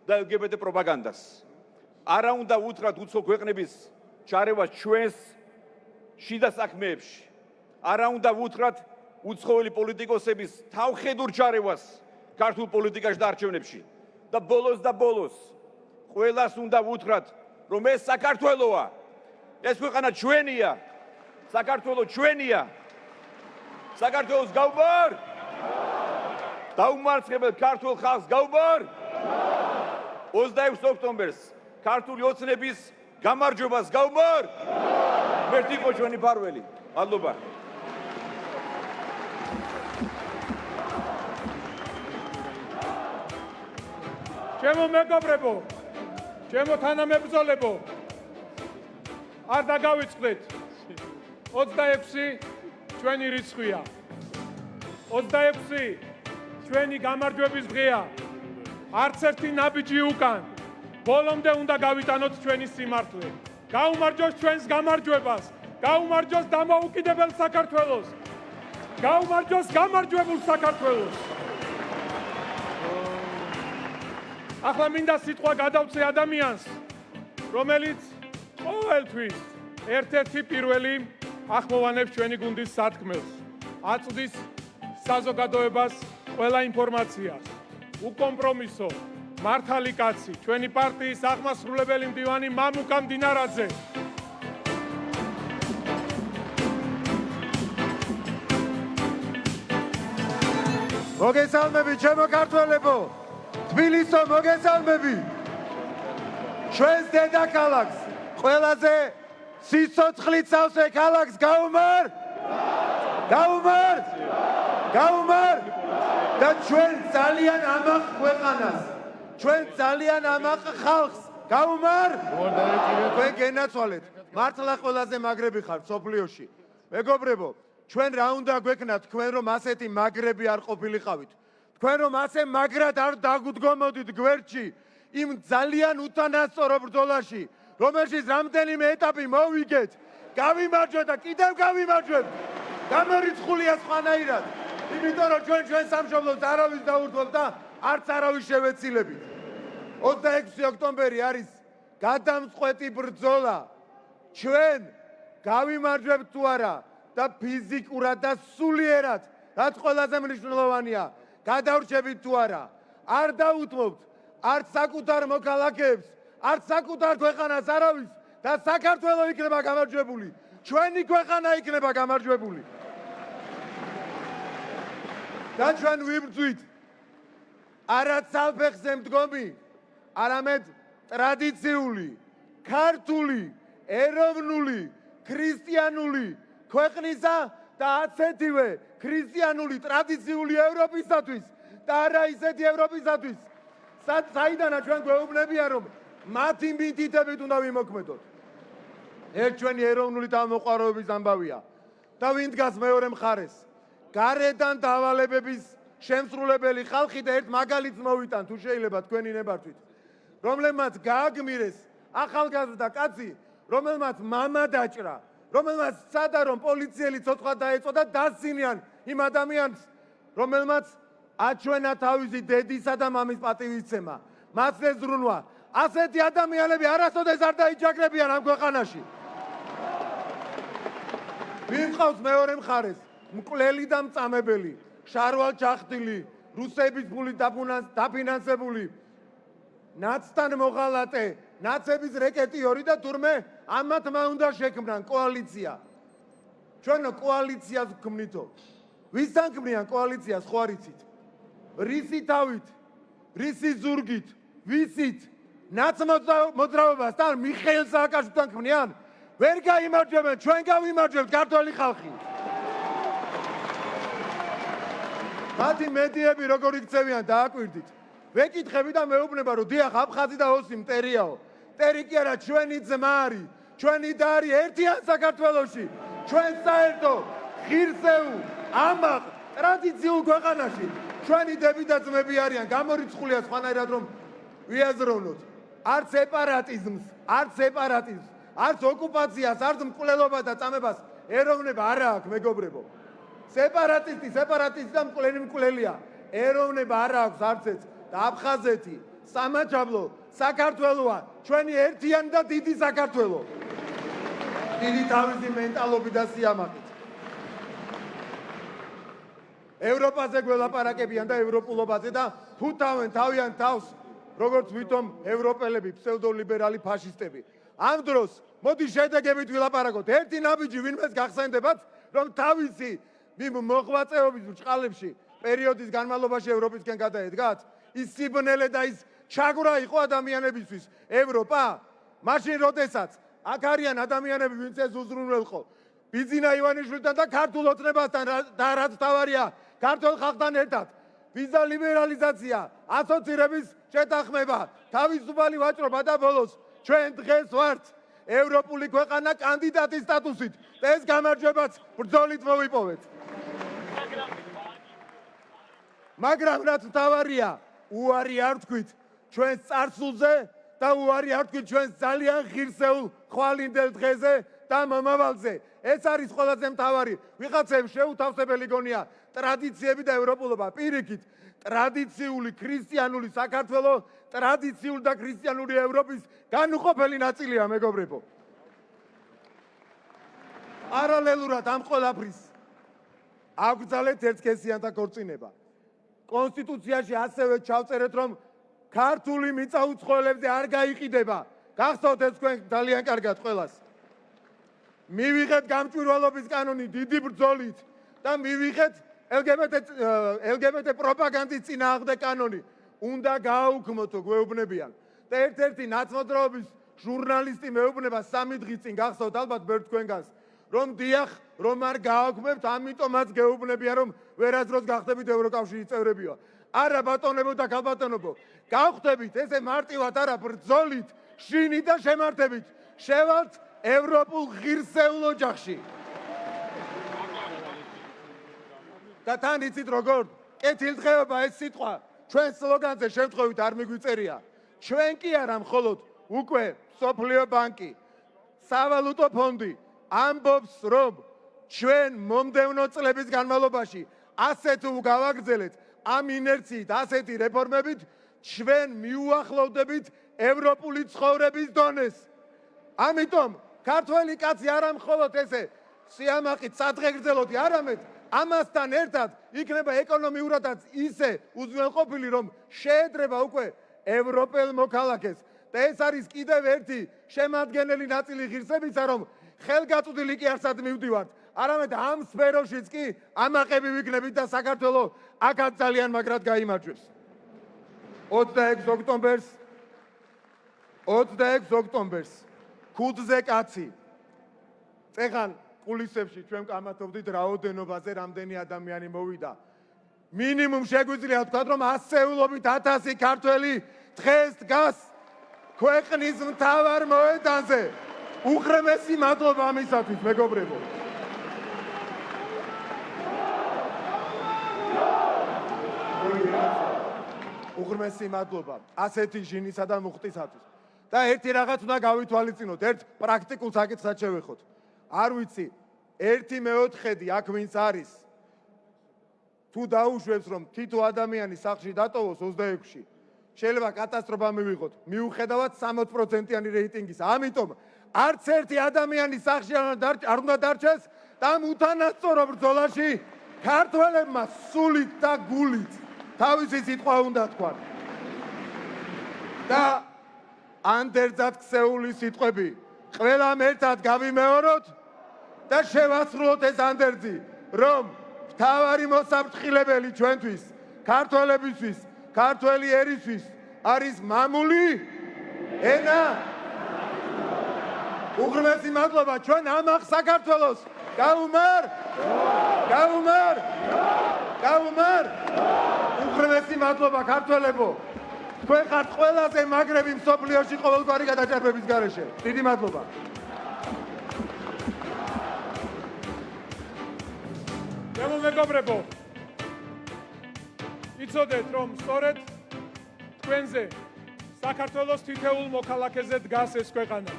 და LGBT პროპაგანდას. არა უნდა ვუთხრათ უცხო ქვეყნების ჩარევას ჩვენს შიდა საქმეებში. არა უნდა ვუთხრათ უცხოელი პოლიტიკოსების თავხედურ ჩარევას ქართულ პოლიტიკაში და არჩევნებში. და ბოლოს ყველას უნდა ვუთხრათ, რომ ეს საქართველოა, ეს ქვეყანა ჩვენია, საქართველო ჩვენია. საქართველოს გავბარ! დაუმარცხებელ ქართულ ხალხს გავბარ! 26 ოქტომბერს ქართული ოცნების გამარჯვებას გავბარ! მერტი იყო ჩვენი ფარველი. მადლობა.
ჩემო მეგობრებო, ჩემო თანამებრძოლებო, არ დაგავიწყდეთ. 26 ჩვენი რიცხვია. 26 ჩვენი გამარჯვების დღეა. არც ერთი ნაბიჯი უკან. ბოლომდე უნდა გავიტანოთ ჩვენი სიმართლე. გაუმარჯოს ჩვენს გამარჯვებას. გაუმარჯოს დამოუკიდებელ საქართველოს. გაუმარჯოს გამარჯვებულ საქართველოს. ახლა მინდა სიტყვა გადავწე ადამიანს, რომელიც ყოველთვის ერთ-ერთი პირველი ახმოვანებს ჩვენი გუნდის სათქმელს, აწვდის საზოგადოებას ყველა ინფორმაციას. უკომპრომისო, მართალი კაცი, ჩვენი პარტიის აღმასრულებელი მდივანი მამუკა მდინარაძე.
მოგესალმები ჩემო ქართველებო, თბილისო მოგესალმები. ჩვენს დედაქალაქს, ყველაზე სიცოცხლით სავსე ქალაქს გაუმარ? გაუმარ? და ჩვენ ძალიან ამაყ ქვეყანას, ჩვენ ძალიან ამაყ ხალხს გაუმარ? თქვენ გენაცვალეთ, მართლა ყველაზე მაგრები ხართ სოფლიოში. მეგობრებო, ჩვენ რა უნდა გვექნათ თქვენ რომ ასეთი მაგრები არ ყოფილიყავით. თქვენ რომ ასე მაგრად არ დაგუდგომოდით გვერდში იმ ძალიან უთანასწორო ბრძოლაში, რომელშიც რამდენიმე ეტაპი მოვიგეთ, გავიმარჯვეთ და კიდევ გავიმარჯვეთ. გამორიცხულია სხვანაირად. იმიტომ რომ ჩვენ სამშობლოს არავის დაურთვალთ და არც არავის შევეცილებით. 26 ოქტომბერი არის გადამწყვეტი ბრძოლა. ჩვენ გავიმარჯვებთ თუ არა და ფიზიკურად და სულიერად, რაც ყველაზე მნიშვნელოვანია, გადავრჩებით თუ არა. არ დაუთმობთ არც საკუთარ მოქალაქეებს, არც საკუთარ ქვეყანას არავის და საქართველო იქნება გამარჯვებული. ჩვენი ქვეყანა იქნება გამარჯვებული. და ჩვენ ვიბრძვით არა ცალფეხზე მდგომი, არამედ ტრადიციული, ქართული, ეროვნული, ქრისტიანული ქვეყნისა და ასეთივე ქრისტიანული ტრადიციული ევროპისათვის და არა ისეთი ევროპისათვის, საიდანაც ჩვენ გვეუბნებია, რომ მათი მითითებით უნდა ვიმოქმედოთ. ერთ ჩვენი ეროვნული თავმოყვარეობის ამბავია და ვინ დგას მეორე მხარეს? გარედან დავალებების შემსრულებელი ხალხი და ერთ მაგალითს მოვიტან, თუ შეიძლება თქვენი ნებართვით, რომლებმაც გააგმირეს ახალგაზრდა კაცი, რომელმაც მამა დაჭრა, რომელმაც სცადა რომ პოლიციელი ცოცხლა დაეწყო და დასცინიან იმ ადამიანს, რომელმაც აჩვენა თავისი დედისა და მამის პატივისცემა, მათზე ზრუნვა. ასეთი ადამიანები არასოდეს არ დაიჭაგრებიან ამ ქვეყანაში. ვინ ყავს მეორე მხარეს? მკვლელი და მწამებელი, შარვალ ჩახტილი, რუსების ფულით დაფინანსებული, ნაცთან მოღალატე, ნაცების რეკეტიორი და თურმე ამათმა უნდა შექმნან კოალიცია. ჩვენო კოალიციას ვქმნითო. ვისთან ქმნიან კოალიციას ხო არ იცით? რისი თავით, რისი ზურგით, ვისით, ნაცმოძრაობასთან მიხეილ სააკაშვილთან ქმნიან? ვერ გაიმარჯვებენ, ჩვენ გავიმარჯვებთ ქართველი ხალხი. მათი მედიები როგორ იქცევიან დააკვირდით. ვეკითხები და მეუბნება რომ დიახ აფხაზი და ოსი მტერიაო. მტერი კი არა, ჩვენი ძმა არის, ჩვენი და არის ერთიან საქართველოში. ჩვენ საერთო ღირსეულ, ამაყ, ტრადიციულ ქვეყანაში ჩვენი დები და ძმები არიან, გამორიცხულია სხვანაირად რომ ვიაზროვნოთ. არც სეპარატიზმს, არც ოკუპაციას, არც მკვლელობას და წამებას ეროვნება არ აქვს, მეგობრებო. სეპარატისტი და მკვლელია. ეროვნება არ აქვს არცეც და აფხაზეთი, სამაჩაბლო, საქართველოა, ჩვენი ერთიანი და დიდი საქართველო. დიდი თავისი მენტალობით და სიამაყით. ევროპაზე გველაპარაკებიან და ევროპულობაზე და ფუთავენ თავიანთ თავს, როგორც ვითომ ევროპელები, ფსევდოლიბერალი ფაშისტები. ამ დროს მოდი შედეგებით ვილაპარაკოთ. ერთი ნაბიჯი ვინმეს გახსენდებათ, რომ თავისი მოღვაწეობის ბრჭყალებში პერიოდის განმავლობაში ევროპისკენ გადაედგათ, ის სიბნელე და ის ჩაგვრა იყო ადამიანებისთვის ევროპა. მაშინ როდესაც აქ არიან ადამიანები, ვინც ეს უზრუნველყო ბიძინა ივანიშვილთან და ქართულ ოცნებასთან და რაც თავარია ქართულ ხალხთან ერთად ვიზა ლიბერალიზაცია, ასოცირების შეთანხმება, თავისუფალი ვაჭრობა და ბოლოს ჩვენ დღეს ვართ ევროპული ქვეყანა კანდიდატის სტატუსით და ეს გამარჯვებაც ბრძოლით მოვიპოვეთ. მაგრამ რაც თავარია, უარი არ თქვით ჩვენს წარსულზე და უარი არ თქვით ჩვენს ძალიან ღირსეულ ხვალინდელ დღეზე და მომავალზე. ეს არის ყველაზე მთავარი. ვიღაცებს შეუთავსებელი გონია ტრადიციები და ევროპულობა. პირიქით, ტრადიციული ქრისტიანული საქართველო, ტრადიციული და ქრისტიანული ევროპის განუყოფელი ნაწილია, მეგობრებო. პარალელურად ამ ყველაფრის აგრძალეთ ერთსქესიანთა ქორწინება. კონსტიტუციაში ასევე ჩავწერეთ, რომ ქართული მიწა უცხოელებზე არ გაიყიდება. გახსოვთ ეს თქვენ ძალიან კარგად ყველას. მივიღეთ გამჭვირვალობის კანონი დიდი ბრძოლით და მივიღეთ LGBT პროპაგანდის წინააღმდეგ კანონი უნდა გააუქმოთ გვეუბნებიან. და ერთ-ერთი ნაცნობრობის ჟურნალისტი მეუბნება 3 დღის წინ გახსოვთ ალბათ ბევრ თქვენგანს, რომ დიახ, რომ არ გააქვმებთ, ამიტომაც გეუბნებიან, რომ ვერასდროს გახდებით ევროკავშირის წევრებიო. არა ბატონებო და ქალბატონებო, გავხდებით ესე მარტივად არა ბრძოლით, შინით და შემართებით. შევალთ ევროპულ ღირსეულ ოჯახში. და თან იცით როგორ? კეთილდღეობა ეს სიტყვა ჩვენ სლოგანზე შემთხვევით არ მიგვიწერია. ჩვენ კი არა მხოლოდ უკვე სოფლიო ბანკი, სავალუტო ფონდი ამბობს, რომ ჩვენ მომდევნო წლების განმავლობაში ასეთ გავაგრძელეთ ამ ინერციით, ასეთი რეფორმებით ჩვენ მიუახლოვდებით ევროპული ცხოვრების დონეს. ამიტომ ქართველი კაცი არა მხოლოდ ესე სიამაყით სადღეგრძელოდი, არამედ ამასთან ერთად იქნება ეკონომიურადაც ისე უზრუნველყოფილი, რომ შეედრება უკვე ევროპელ მოქალაქეს. და ეს არის კიდევ ერთი შემადგენელი ნაწილი ღირსებისა, რომ ხელგაწვდილი კი არსად მივდივართ, არამედ ამ სფეროშიც კი ამაყები ვიქნებით და საქართველო აქაც ძალიან მაგრად გაიმარჯვებს. 26 ოქტომბერს ქუდზე კაცი. წეხან კულისებში ჩვენ კამათობდით რაოდენობაზე, რამდენი ადამიანი მოვიდა. მინიმუმ შეგვიძლია ვთქვათ, რომ ასეულობით 1000 ქართველი დღეს დგას ქვეყნის მთავარ მოედანზე. უღრმესი მადლობა ამისათვის, მეგობრებო. უღრმესი მადლობა ასეთი ჟინისა და მუხტისათვის. და ერთი რაღაც უნდა გავითვალისწინოთ, ერთ პრაქტიკულ საკითხსაც შევეხოთ. არ ვიცი, 1/4 აქ ვინც არის, თუ დაუშვებს, რომ თითო ადამიანი სახლში დატოვოს 26-ში, შეიძლება კატასტროფა მივიღოთ, მიუხედავად 60%-იანი რეიტინგის. ამიტომ არც ერთი ადამიანი სახლში არ უნდა დარჩეს და ამ უთანასწორო ბრძოლაში ქართველებმა სულით და გულით თავისი სიტყვა უნდა თქვან. და ანდერძად ქსეული სიტყვები ყველამ ერთად გავიმეოროთ და შევასრულოთ ეს ანდერძი, რომ მთავარი მოსაფრთხილებელი ჩვენთვის, ქართველებისთვის, ქართველი ერისთვის არის მამული ენა. უღრმესი მადლობა ჩვენ ამახ საქართველოს. გაუმარ! გაუმარ! გაუმარ! უღრმესი მადლობა ქართველებო. თქვენ ხართ ყველაზე მაგრები მსოფლიოში ყოველგვარი გადაჭარბების გარეშე. დიდი მადლობა.
მეგობრებო, იცოდეთ, რომ სწორედ თქვენზე საქართველოს თითოეულ მოქალაქეზე დგას ეს ქვეყანა.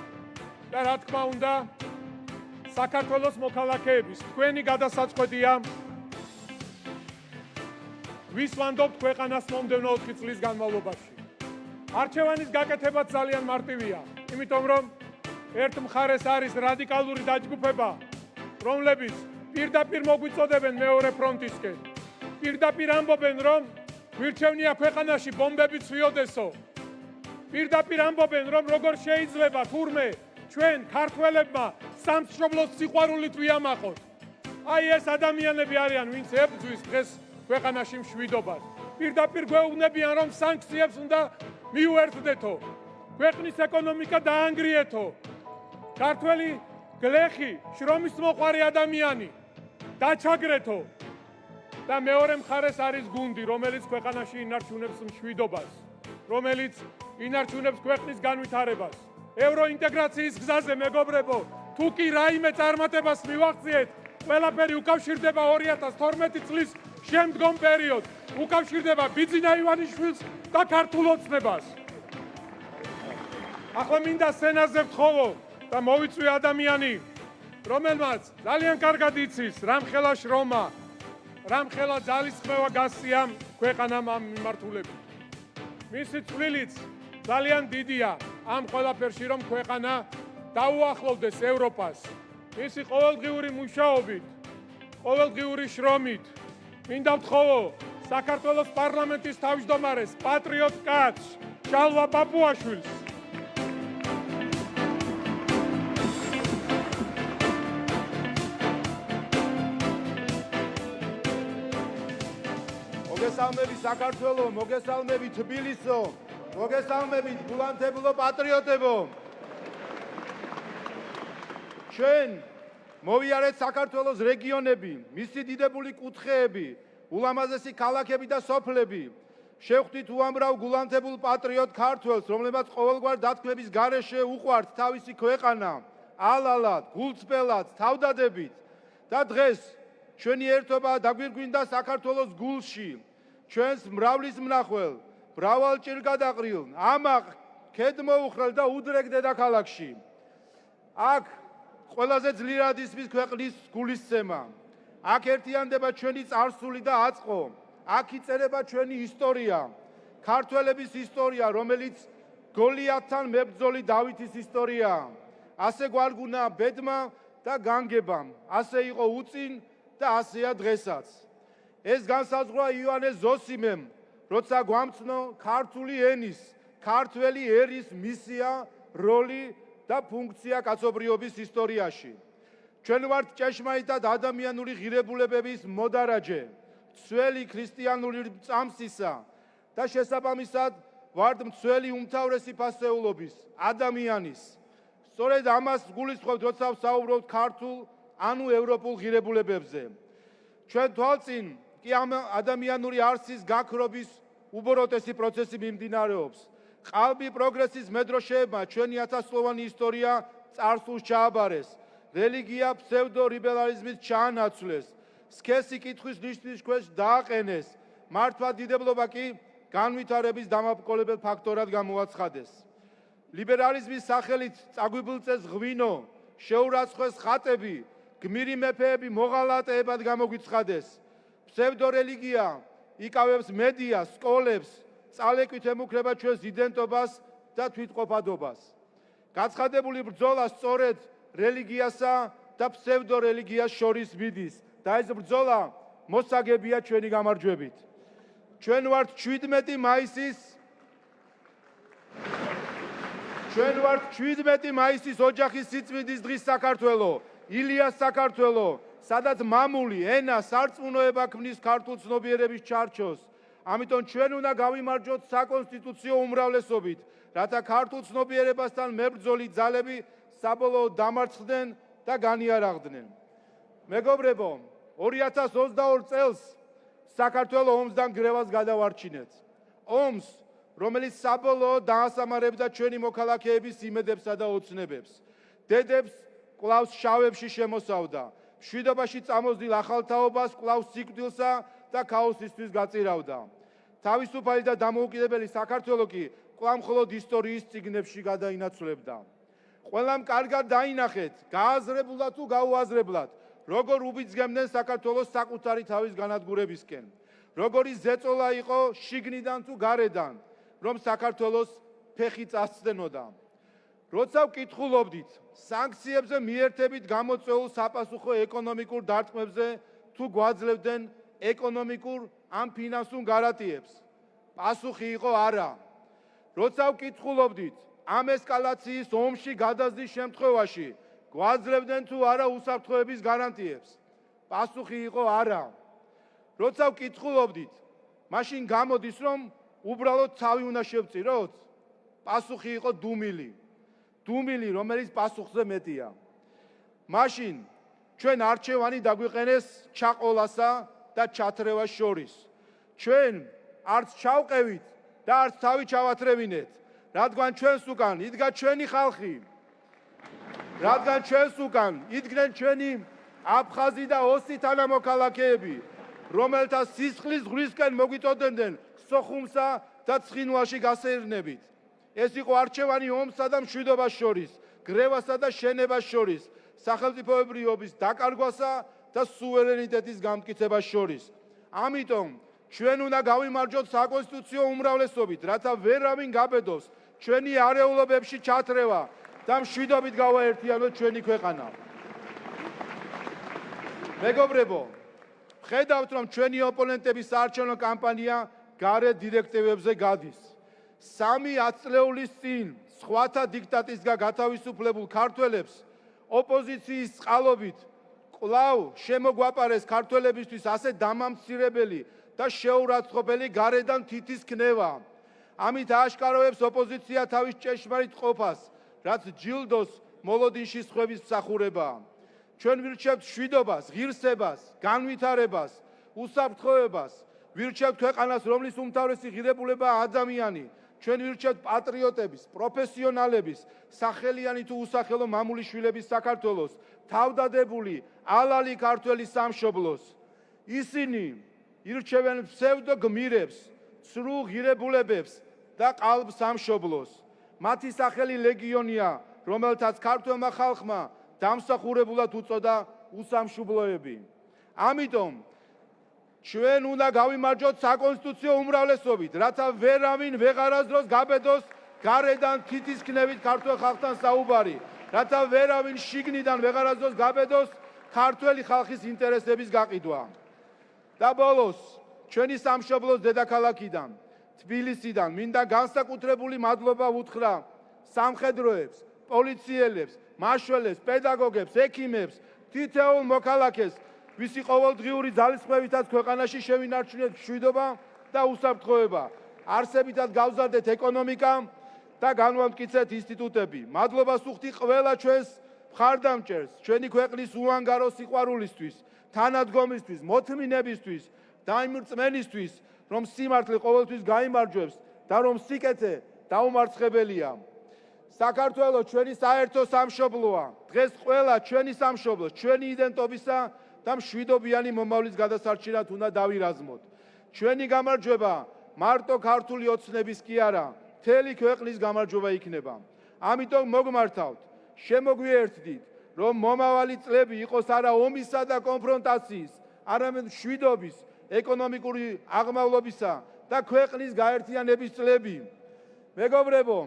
და რა თქმა უნდა, საქართველოს მოქალაქეების თქვენი გადასაწყვეტია ვის ვანდობთ ქვეყანას მომდევნო 4 წლის განმავლობაში. არჩევანის გაკეთებაც ძალიან მარტივია, იმიტომ რომ ერთ მხარეს არის რადიკალური დაჯგუფება, რომლებიც პირდაპირ მოგვიწოდებენ მეორე ფრონტისკენ. პირდაპირ ამბობენ, რომ გვირჩევნია ქვეყანაში ბომბები ცვიოდესო. პირდაპირ ამბობენ, რომ როგორ შეიძლება თურმე ჩვენ ქართველებმა სამშობლოს სიყვარულით ვიამაყოთ. აი ეს ადამიანები არიან, ვინც ებრძვის დღეს ქვეყანაში მშვიდობას. პირდაპირ გვეუბნებიან, რომ სანქციებს უნდა მიუერთდეთო. ქვეყნის ეკონომიკა დაანგრიეთო. ქართველი გლეხი, შრომის მოყვარე ადამიანი დაჩაგრეთო. და მეორე მხარეს არის გუნდი, რომელიც ქვეყანაში ინარჩუნებს მშვიდობას, რომელიც ინარჩუნებს ქვეყნის განვითარებას. ევროინტეგრაციის გზაზე, მეგობრებო, თუ კი რაიმე წარმატებას მივაღწიეთ, ყველაფერი უკავშირდება 2012 წლის შემდგომ პერიოდს, უკავშირდება ბიძინა ივანიშვილს და ქართულ ოცნებას. ახლა მინდა სცენაზე ვთხოვო და მოვიწვი ადამიანი, რომელმაც ძალიან კარგად იცის, რამხელა შრომა, რამხელა ძალისხმევა გასწია ქვეყანამ ამ მიმართულებით. მისი წვლილიც ძალიან დიდია ამ ყველაფერში, რომ ქვეყანა დაუახლოვდეს ევროპას. მისი ყოველდღიური მუშაობით, ყოველდღიური შრომით მინდა ვთხოვო საქართველოს პარლამენტის თავმჯდომარეს, პატრიოტ კაცს, ჩალვა პაპუაშვილს.
მოგესალმები საქართველო, მოგესალმები თბილისო, მოგესალმებით გულანთებულო პატრიოტებო. ჩვენ მოვიარეთ საქართველოს რეგიონები, მისი დიდებული კუთხეები, ულამაზესი ქალაქები და სოფლები. შევხვდით უამრავ გულანთებულ პატრიოტ ქართველს, რომლებმაც ყოველგვარ დათქმების გარეშე უყვართ თავისი ქვეყანა, ალალად, გულწრფელად, თავდადებით. და დღეს ჩვენი ერთობა დაგვირგვინდა საქართველოს გულში, ჩვენს მრავლის მნახველ, მრავალ ჭირგადაყრილ, ამაყ, ქედმოუხრელ და უდრეგ დედაქალაქში. აქ ყველაზე ძლიერად ისმის ქვეყნის გულისცემა. აქ ერთიანდება ჩვენი წარსული და აწყო. აქ იწერება ჩვენი ისტორია, ქართველების ისტორია, რომელიც გოლიათთან მებრძოლი დავითის ისტორიაა. ასე გვარგუნა ბედმა და განგებამ, ასე იყო უწინ და ასეა დღესაც. ეს განსაზღვრა იოანე ზოსიმემ, როცა გვამცნო ქართული ენის, ქართველი ერის მისია, როლი და ფუნქცია კაცობრიობის ისტორიაში. ჩვენ ვართ ჭეშმარიტად ადამიანური ღირებულებების მოდარაჯე, მცველი ქრისტიანული წამსისა და შესაბამისად ვართ მცველი უმთავრესი ფასეულობის, ადამიანის. სწორედ ამას გულისხმობთ, როცა ვსაუბრობთ ქართულ ანუ ევროპულ ღირებულებებზე. ჩვენ თვალწინ კი ამ ადამიანური არსის გაქრობის უბოროტესი პროცესი მიმდინარეობს. ყალბი პროგრესის მედროშეებმა ჩვენი ათასწლოვანი ისტორია წარსულს ჩააბარეს. რელიგია ფსევდო-ლიბერალიზმით ჩაანაცვლეს. სქესი კითხვის ნიშნის ქვეშ დააყენეს. მართლმადიდებლობა კი განვითარების დამაბრკოლებელ ფაქტორად გამოაცხადეს. ლიბერალიზმის სახელით წაგვიბლწეს ღვინო, შეურაცხყვეს ხატები, გმირი მეფეები მოღალატეებად გამოგვიცხადეს. ფსევდორელიგია იკავებს მედიას, სკოლებს, წალეკვით ემუქრება ჩვენს იდენტობას და თვითყოფადობას. გაცხადებული ბრძოლა სწორედ რელიგიასა და ფსევდორელიგიას შორის მიდის და ეს ბრძოლა მოსაგებია ჩვენი გამარჯვებით. ჩვენ ვართ 17 მაისის ოჯახის სიწმინდის დღის საქართველო, ილიას საქართველო, სადაც მამული, ენა, სარწმუნოება ქმნის ქართულ ცნობიერების ჩარჩოს. ამიტომ ჩვენ უნდა გავიმარჯვოთ საკონსტიტუციო უმრავლესობით, რათა ქართულ ცნობიერებასთან მებრძოლი ძალები საბოლოოდ დამარცხდნენ და განიარაღდნენ. მეგობრებო, 2022 წელს საქართველო ომსდან გრევას გადავარჩინეთ. ომს, რომელიც საბოლოოდ დაასამარებდა ჩვენი მოქალაქეების იმედებსა და ოცნებებს. დედებს კვლავ შავებში შემოსავდა. მშვიდობაში წამოსდილ ახალთაობას კვლავ სიკვდილსა და ქაოსისთვის გაწირავდა. თავისუფალი და დამოუკიდებელი საქართველო კი კვლავ მხოლოდ ისტორიის წიგნებში გადაინაცვლებდა. ყველამ კარგად დაინახეთ, გააზრებულად თუ გაუაზრებლად, როგორ უბიძგებდნენ საქართველოს საკუთარი თავის განადგურებისკენ. როგორი ზეწოლა იყო შიგნიდან თუ გარედან, რომ საქართველოს ფეხი წასცდენოდა. როცა ვკითხულობდით სანქციებზე მიერთებით გამოწვეულ საპასუხო ეკონომიკურ დარტყმებზე თუ გვაძლევდნენ ეკონომიკურ ან ფინანსურ გარანტიებს, პასუხი იყო არა. როცა ვკითხულობდით ამ ესკალაციის ომში გადაზრდის შემთხვევაში გვაძლევდნენ თუ არა უსაფრთხოების გარანტიებს, პასუხი იყო არა. როცა ვკითხულობდით, მაშინ გამოდის, რომ უბრალოდ თავი უნდა შევწიროთ, პასუხი იყო დუმილი. დუმილი, რომელიც პასუხზე მეტია. მაშინ ჩვენ არჩევანი დაგვიყენეს ჩაყოლასა და ჩათრევას შორის. ჩვენ არც ჩავყევით და არც თავი ჩავათრევინეთ, რადგან ჩვენს უკან იდგა ჩვენი ხალხი. რადგან ჩვენს უკან იდგნენ ჩვენი აფხაზი და ოსი თანამოქალაქეები, რომელთა სისხლის ზღვრისკენ მოგვიწოდებდნენ სოხუმსა და ცხინვალში გასეირნებით. ეს იყო არჩევანი ომსა და მშვიდობას შორის, გრევასა და შენებას შორის, სახელმწიფოებრიობის დაკარგვასა და სუვერენიტეტის გამტკიცებას შორის. ამიტომ ჩვენ უნდა გავიმარჯვოთ საკონსტიტუციო უმრავლესობით, რათა ვერავინ გაბედოს ჩვენი არეულობებში ჩათრევა და მშვიდობით გავაერთიანოთ ჩვენი ქვეყანა. მეგობრებო, ხედავთ, რომ ჩვენი ოპონენტების საარჩევნო კამპანია გარე დირექტივებზე გადის. 3 წლეულის წინ სხვათა დიქტატისგან გათავისუფლებულ ქართველებს ოპოზიციის წყალობით კვლავ შემოგვაპარეს ქართველებისთვის ასე დამამცირებელი და შეურაცხყოფელი გარედან თითის ქნება. ამით აშკაროებს ოპოზიცია თავის ჭეშმარიტ ყოფას, რაც ჯილდოს მოლოდინში სხვების მსახურებაა. ჩვენ ვირჩევთ მშვიდობას, ღირსებას, განვითარებას, უსაფრთხოებას, ვირჩევთ ქვეყანას, რომლის უმთავრესი ღირებულებაა ადამიანი. ჩვენ ვირჩევთ პატრიოტების, პროფესიონალების, სახელიანი თუ უსახელო მამულიშვილების საქართველოს, თავდადებული, ალალი ქართველი სამშობლოს. ისინი ირჩევენ ფსევდო გმირებს, ცრუ ღირებულებებს და ყალბ სამშობლოს. მათი სახელი ლეგიონია, რომელთაც ქართველმა ხალხმა დამსახურებულად უწოდა უსამშობლოები. ამიტომ ჩვენ უნდა გავიმარჯვოთ საკონსტიტუციო უმრავლესობით, რათა ვერავინ ვეღარასდროს გაბედოს გარედან თითის ქნევით ქართველ ხალხთან საუბარი, რათა ვერავინ შიგნიდან ვეღარასდროს გაბედოს ქართველი ხალხის ინტერესების გაყიდვა. და ბოლოს, ჩვენი სამშობლოს დედაქალაქიდან, თბილისიდან მინდა განსაკუთრებული მადლობა უთხრა სამხედროებს, პოლიციელებს, მაშველებს, პედაგოგებს, ექიმებს, თითოეულ მოქალაქეს, ვისი ყოველდღიური ძალისხმევითაც ქვეყანაში შევინარჩუნეთ მშვიდობა და უსაფრთხოება. არსებითად გავზარდეთ ეკონომიკა და განვამტკიცეთ ინსტიტუტები. მადლობას ვუხდი ყველა ჩვენს მხარდამჭერს, ჩვენი ქვეყნის უანგარო სიყვარულისთვის, თანადგომისთვის, მოთმინებისთვის და იმ რწმენისთვის, რომ სიმართლე ყოველთვის გაიმარჯვებს და რომ სიკეთე დაუმარცხებელია. საქართველო ჩვენი საერთო სამშობლოა. დღეს ყველა ჩვენი სამშობლოს, ჩვენი იდენტობისა და მშვიდობიანი მომავლის გადასარჩენად უნდა დავირაზმოთ. ჩვენი გამარჯვება მარტო ქართული ოცნების კი არა, მთელი ქვეყნის გამარჯვება იქნება. ამიტომ მოგმართავთ, შემოგვიერთდით, რომ მომავალი წლები იყოს არა ომისა და კონფრონტაციის, არამედ მშვიდობის, ეკონომიკური აღმავლობისა და ქვეყნის გაერთიანების წლები. მეგობრებო,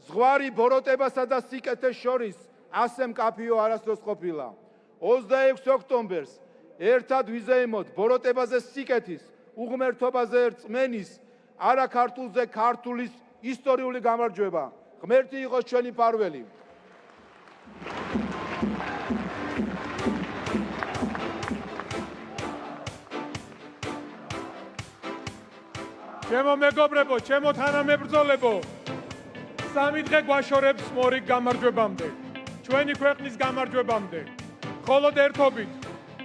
ზღვარი ბოროტებასა და სიკეთეს შორის ასე მკაფიო არასდროს ყოფილა. 26 ოქტომბერს ერთად ვიზეიმოთ ბოროტებაზე სიკეთის, უღმერთობაზე რწმენის, არა ქართულზე ქართულის ისტორიული გამარჯვება. ღმერთი იყოს ჩვენი მფარველი.
ჩემო მეგობრებო, ჩემო თანამებრძოლებო, 3 დღე გვაშორებს მორიგ გამარჯვებამდე, ჩვენი ქვეყნის გამარჯვებამდე. მხოლოდ ერთობით,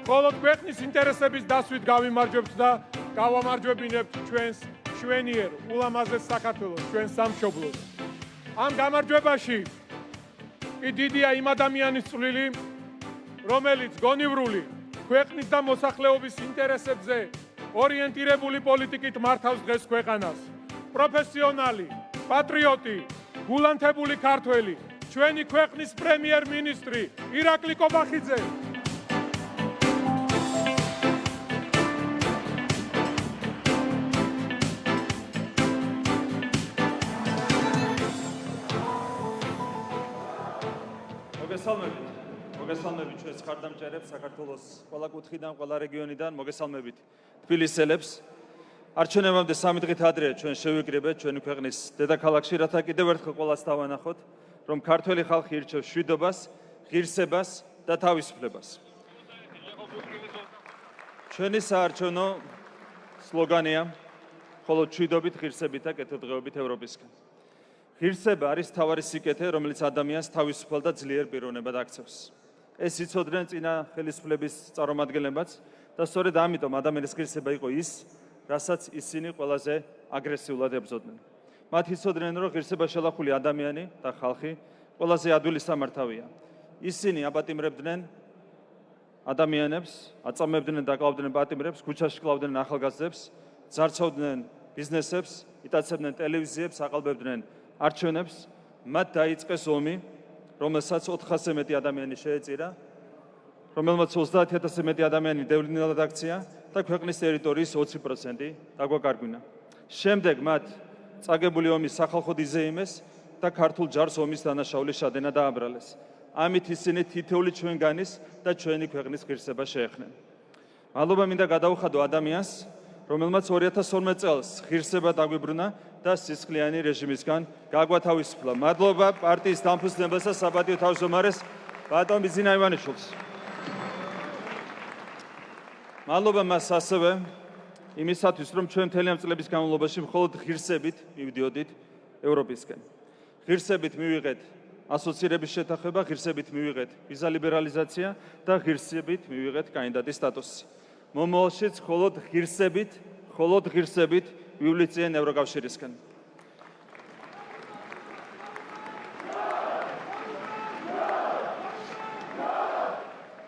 მხოლოდ ქვეყნის ინტერესების დასვით გავიმარჯვებთ და გავამარჯვებინებთ ჩვენს მშვენიერ ულამაზეს საქართველოს, ჩვენს სამშობლოს. ამ გამარჯვებაში კი დიდია იმ ადამიანის წვლილი, რომელიც გონივრული ქვეყნის და მოსახლეობის ინტერესებზე ორიენტირებული პოლიტიკით მართავს დღეს ქვეყანას. პროფესიონალი, პატრიოტი, გულანთებული ქართველი, ჩვენი ქვეყნის პრემიერ-მინისტრი ირაკლი კობახიძე. მოგესალმებით ჩვენს მხარდამჭერებს საქართველოს ყველა კუთხიდან, ყველა რეგიონიდან, მოგესალმებით თბილისელებს. არჩევნებამდე 3 დღით ადრე ჩვენ შევიკრიბეთ ჩვენი ქვეყნის დედაქალაქში, რათა კიდევ ერთხელ ყველას დავანახოთ, რომ ქართველი ხალხი ირჩევს მშვიდობას, ღირსებას და თავისუფლებას. ჩვენი საარჩევნო სლოგანია მხოლოდ მშვიდობით, ღირსებით და კეთილდღეობით ევროპისკენ. ღირსება არის მთავარი სიკეთე, რომელიც ადამიანს თავისუფალ და ძლიერ პიროვნებად აქცევს. ეს იცოდნენ წინა ხელისუფლების წარმომადგენლებაც და სწორედ ამიტომ ადამიანის ღირსება იყო ის, რასაც ისინი ყველაზე აგრესიულად ებრძოდნენ. მათ იცოდნენ, რომ ღირსება შელახული ადამიანი და ხალხი ყველაზე ადვილი სამართავია. ისინი აპატიმრებდნენ ადამიანებს, აწამებდნენ და კლავდნენ პატიმრებს, ქუჩაში კლავდნენ ახალგაზრდებს, ძარცვავდნენ ბიზნესებს, იტაცებდნენ ტელევიზიებს, აყალბებდნენ არჩევნებს. მათ დაიწყეს ომი, რომელსაც 400-ზე მეტი ადამიანი შეეწირა, რომელმაც 30,000-ზე მეტი ადამიანი დევნილად აქცია და ქვეყნის ტერიტორიის 20% დაგვაკარგვინა. შემდეგ მათ წაგებული ომის სახალხოდ იზეიმეს და ქართულ ჯარს ომის დანაშაულის შადენა დააბრალეს. ამით ისინი თითოეული ჩვენგანის და ჩვენი ქვეყნის ღირსებას შეეხნენ. მადლობა მინდა გადაუხადო ადამიანს, რომელმაც 2012 წელს ღირსება დაგვიბრუნა და სისხლიანი რეჟიმისგან გაგვათავისუფლა. მადლობა პარტიის დამფუძნებელს და საპატიო თავმჯდომარეს ბატონ ბიზინა ივანიშვილს. მადლობა მას ასევე,
იმისათვის, რომ ჩვენ მთელი ამ წლების განმავლობაში მხოლოდ ღირსებით მივდიოდით ევროპისკენ. ღირსებით მივიღეთ ასოცირების შეთანხმება, ღირსებით მივიღეთ ვიზა ლიბერალიზაცია და ღირსებით მივიღეთ კანდიდატის სტატუსი. მომავალშიც მხოლოდ ღირსებით ვივლიციან ევროკავშირისკენ.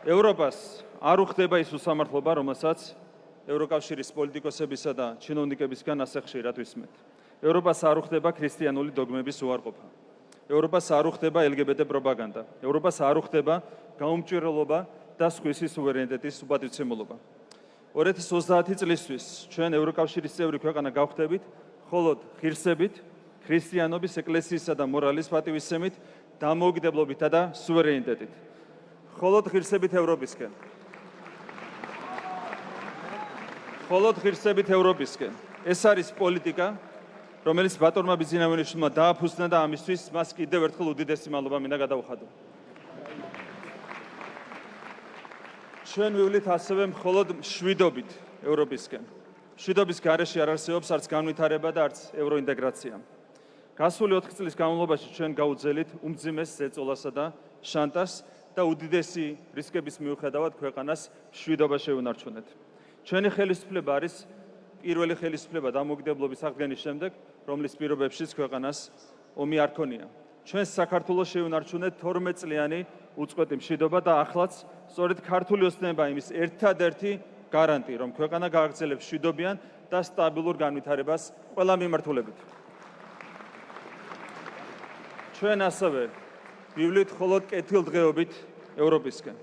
ევროპას არ უხდება ის უსამართლობა, რომელსაც ევროკავშირის პოლიტიკოსებისა და ჩინოვნიკებისგან ასე ხშირად ვისმენთ. ევროპას არ უხდება ქრისტიანული დოგმების უარყოფა. ევროპას არ უხდება LGBT პროპაგანდა. ევროპას არ უხდება გაუმჭვირვალობა და სხვისი სუვერენიტეტის უპატივცემულობა. 2030 წლისთვის ჩვენ ევროკავშირის წევრი ქვეყანა გავხდებით მხოლოდ ღირსებით, ქრისტიანობის, ეკლესიისა და მორალის პატივისცემით, დამოუკიდებლობითა და სუვერენიტეტით. მხოლოდ ღირსებით ევროპისკენ. მხოლოდ ღირსებით ევროპისკენ. ეს არის პოლიტიკა, რომელიც ბატონმა ბიზნესმენებმა დააფუძნა და ამისთვის მას კიდევ ერთხელ უდიდესი მადლობა მინდა გადავუხადო. ჩვენ ვივლით ასევე მხოლოდ მშვიდობით ევროპისკენ. მშვიდობის გარეშე არ არსებობს არც განვითარება და არც ევროინტეგრაცია. გასული 4 წლის განმავლობაში ჩვენ გაუძელით უმძიმეს ზეწოლასა და შანტაჟს და უდიდესი რისკების მიუხედავად ქვეყანას მშვიდობა შეუნარჩუნეთ. ჩვენი ხელისუფლება არის პირველი ხელისუფლება დამოუკიდებლობის აღდგენის შემდეგ, რომლის პირობებშიც ქვეყანას ომი არ ქონია. ჩვენ საქართველოს შეუნარჩუნეთ 12 წლიანი უწყვეტი მშვიდობა და ახლაც სწორედ ქართული ოცნება იმის ერთადერთი გარანტი, რომ ქვეყანა გააგრძელებს მშვიდობიან და სტაბილურ განვითარებას ყველა მიმართულებით. ჩვენ ასევე ვივლით მხოლოდ კეთილდღეობით ევროპისკენ.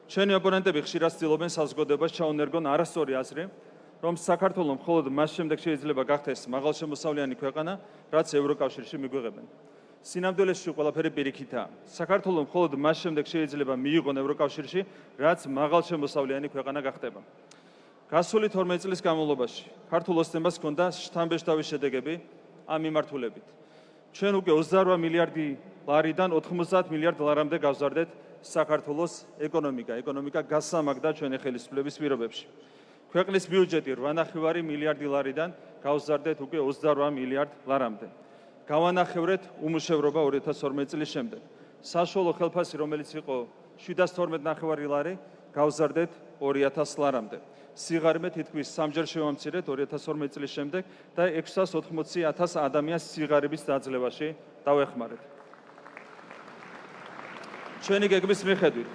ჩვენი ოპონენტები ხშირად ცდილობენ საზოგადოებას ჩაუნერგონ არასწორი აზრი, რომ საქართველოს მხოლოდ მას შემდეგ შეიძლება გახდეს მაღალშემოსავლიანი ქვეყანა, რაც ევროკავშირში მიგვიღებენ. სინამდვილეში ყველაფერი პირიქითაა. საქართველოს მხოლოდ მას შემდეგ შეიძლება მიიღონ ევროკავშირში, რაც მაღალშემოსავლიანი ქვეყანა გახდება. გასული 12 წლის განმავლობაში ქართულ ოცნებას ჰქონდა შთამბეჭდავი შედეგები ამ მიმართულებით. ჩვენ უკვე 28 მილიარდი ლარიდან 90 მილიარდ ლარამდე გავზარდეთ საქართველოს ეკონომიკა გასამაგდა ჩვენი ხელისუფლების პირობებში. ქვეყნის ბიუჯეტი 8,5 მილიარდი ლარიდან გავზარდეთ უკვე 28 მილიარდ ლარამდე. გავანახევრეთ უმუშევრობა 2012 წლის შემდეგ. საშუალო ხელფასი, რომელიც იყო 712,5 ლარი, გავზარდეთ 2000 ლარამდე. სიღარიბე თითქმის 3-ჯერ შევამცირეთ 2012 წლის შემდეგ და 680,000 ადამიანს სიღარიბის დაძლევაში დავეხმარეთ. ჩვენი გეგმის მიხედვით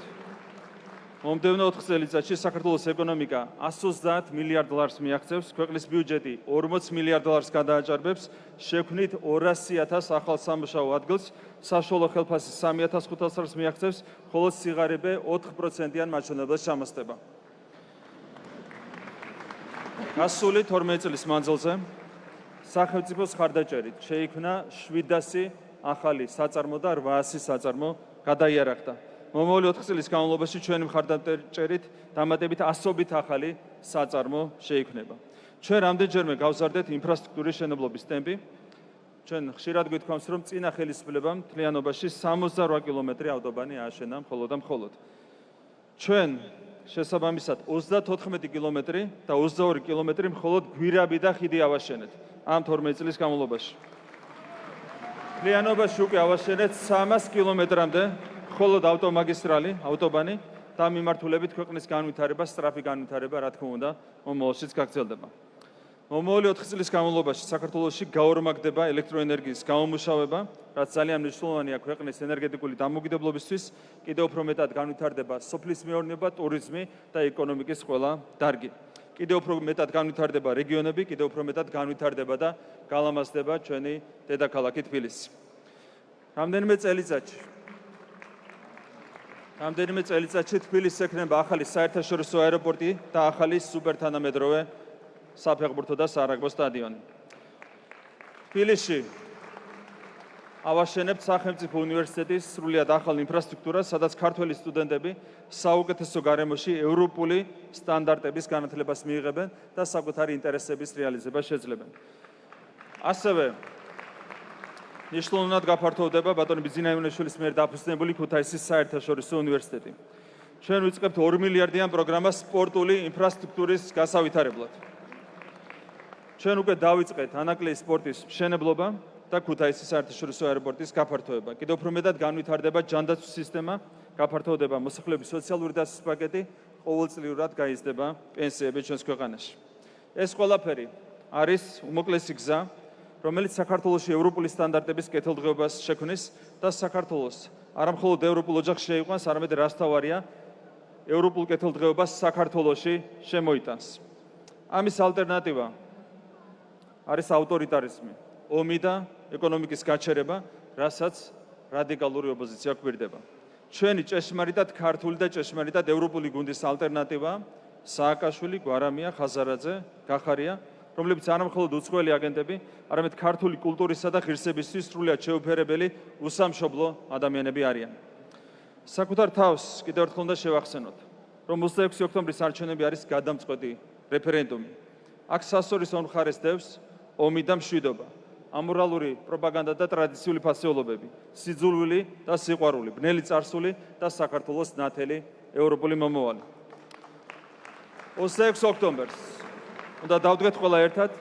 მომდევნო 4 წელიწადში საქართველოს ეკონომიკა 130 მილიარდ ლარს მიაღწევს, ქვეყნის ბიუჯეტი 40 მილიარდ ლარს გადააჭარბებს, შექმნით 200,000 ახალ სამუშაო ადგილს, საშუალო ხელფასი 3,500 ლარს მიაღწევს, ხოლო სიღარიბე 4%-იან მაჩვენებელს ჩამოსდება. გასული 12 წლის მანძილზე სახელმწიფოს ხარდაჭერით შეიქმნა 700 ახალი საწარმო და 800 საწარმო გადაიარაღდა. მომავალი 4 წლის განმავლობაში ჩვენი მხარდაჭერით დამატებით 100-ობით ახალი საწარმო შეიქმნება. ჩვენ რამდენჯერმე გავზარდეთ ინფრასტრუქტურის შენობების ტემპი. ჩვენ ხშირად გვითქვამს, რომ წინა ხელისუფლებამ მთლიანობაში 68 კილომეტრი ავტობანი ააშენა მხოლოდ და მხოლოდ. ჩვენ შესაბამისად 34 კილომეტრი და 22 კილომეტრი მხოლოდ გვირაბი და ხიდი ავაშენეთ ამ 12 წლის განმავლობაში. მთლიანობაში უკვე ავაშენეთ 300 კილომეტრამდე მხოლოდ ავტომაგისტრალი, ავტობანი და მიმართულებით ქვეყნის განვითარება, სწრაფი განვითარება, რა თქმა უნდა, მომავალშიც გაგრძელდება. მომავალი 4 წლის განმავლობაში საქართველოში გაორმაგდება ელექტროენერგიის გამომუშავება, რაც ძალიან მნიშვნელოვანია ქვეყნის ენერგეტიკული დამოუკიდებლობისთვის, კიდევ უფრო მეტად განვითარდება სოფლის მეურნეობა, ტურიზმი და ეკონომიკის ყველა დარგი. კიდევ უფრო მეტად განვითარდება რეგიონები, კიდევ უფრო მეტად განვითარდება და გალამაზდება ჩვენი დედაქალაქი თბილისი. რამდენიმე წელიწადში თბილისს ექნება ახალი საერთაშორისო აეროპორტი და ახალი სუპერთანამედროვე საფეხბურთო და სარაგბო სტადიონი. თბილისში ავაშენებთ სახელმწიფო უნივერსიტეტის სრულიად ახალ ინფრასტრუქტურას, სადაც ქართველი სტუდენტები საუკეთესო გარემოში ევროპული სტანდარტების განათლებას მიიღებენ და საკუთარი ინტერესების რეალიზებას შეძლებენ. ასევე ნიშნულად გაფართოვდება ბატონი ბიზნაიმონაშვილის მიერ დაფუძნებული ქუთაისის საერთაშორისო უნივერსიტეტი. ჩვენ ვიწყებთ 2 მილიარდიან პროგრამას სპორტული ინფრასტრუქტურის გასავითარებლად. ჩვენ უკვე დავიწყეთ ანაკლიის სპორტის მშენებლობა და ქუთაისის საერთაშორისო აეროპორტის გაფართოება. კიდევ უფრო მეტად განვითარდება ჯანდაცვის სისტემა, გაფართოვდება მოსახლეობის სოციალური დასაცვის პაკეტი, ყოველწლიურად გაიზრდება პენსიები ჩვენს ქვეყანაში. ეს ყველაფერი არის უმოკლესი გზა, რომელიც საქართველოში ევროპული სტანდარტების კეთილდღეობას შექმნის და საქართველოს არა მხოლოდ ევროპულ ოჯახში შეიყვანს, არამედ რასთავარია ევროპულ კეთილდღეობას საქართველოში შემოიტანს. ამის ალტერნატივა არის ავტორიტარიზმი, ომი და ეკონომიკის გაჩერება, რასაც რადიკალური ოპოზიცია გვირდება. ჩვენი ჭეშმარიტად ქართული და ჭეშმარიტად ევროპული გუნდის ალტერნატივა სააკაშვილი, გვარამია, ხაზარაძე, გახარია, რომლებიც არა მხოლოდ უცხოელი აგენტები, არამედ ქართული კულტურისა და ღირსებისთვის სრულიად შეუფერებელი უსამშობლო ადამიანები არიან. საკუთარ თავს კიდევ ერთხელ უნდა შევახსენოთ, რომ 26 ოქტომბრის არჩევნები არის გადამწყვეტი რეფერენდუმი. აქ სასწორისო მხარეს დევს ომი და მშვიდობა, ამორალური პროპაგანდა და ტრადიციული ფასეულობები, სიძულვილი და სიყვარული, ბნელი წარსული და საქართველოს ნათელი ევროპული მომავალი. 26 ოქტომბერს უნდა დავდგეთ ყველა ერთად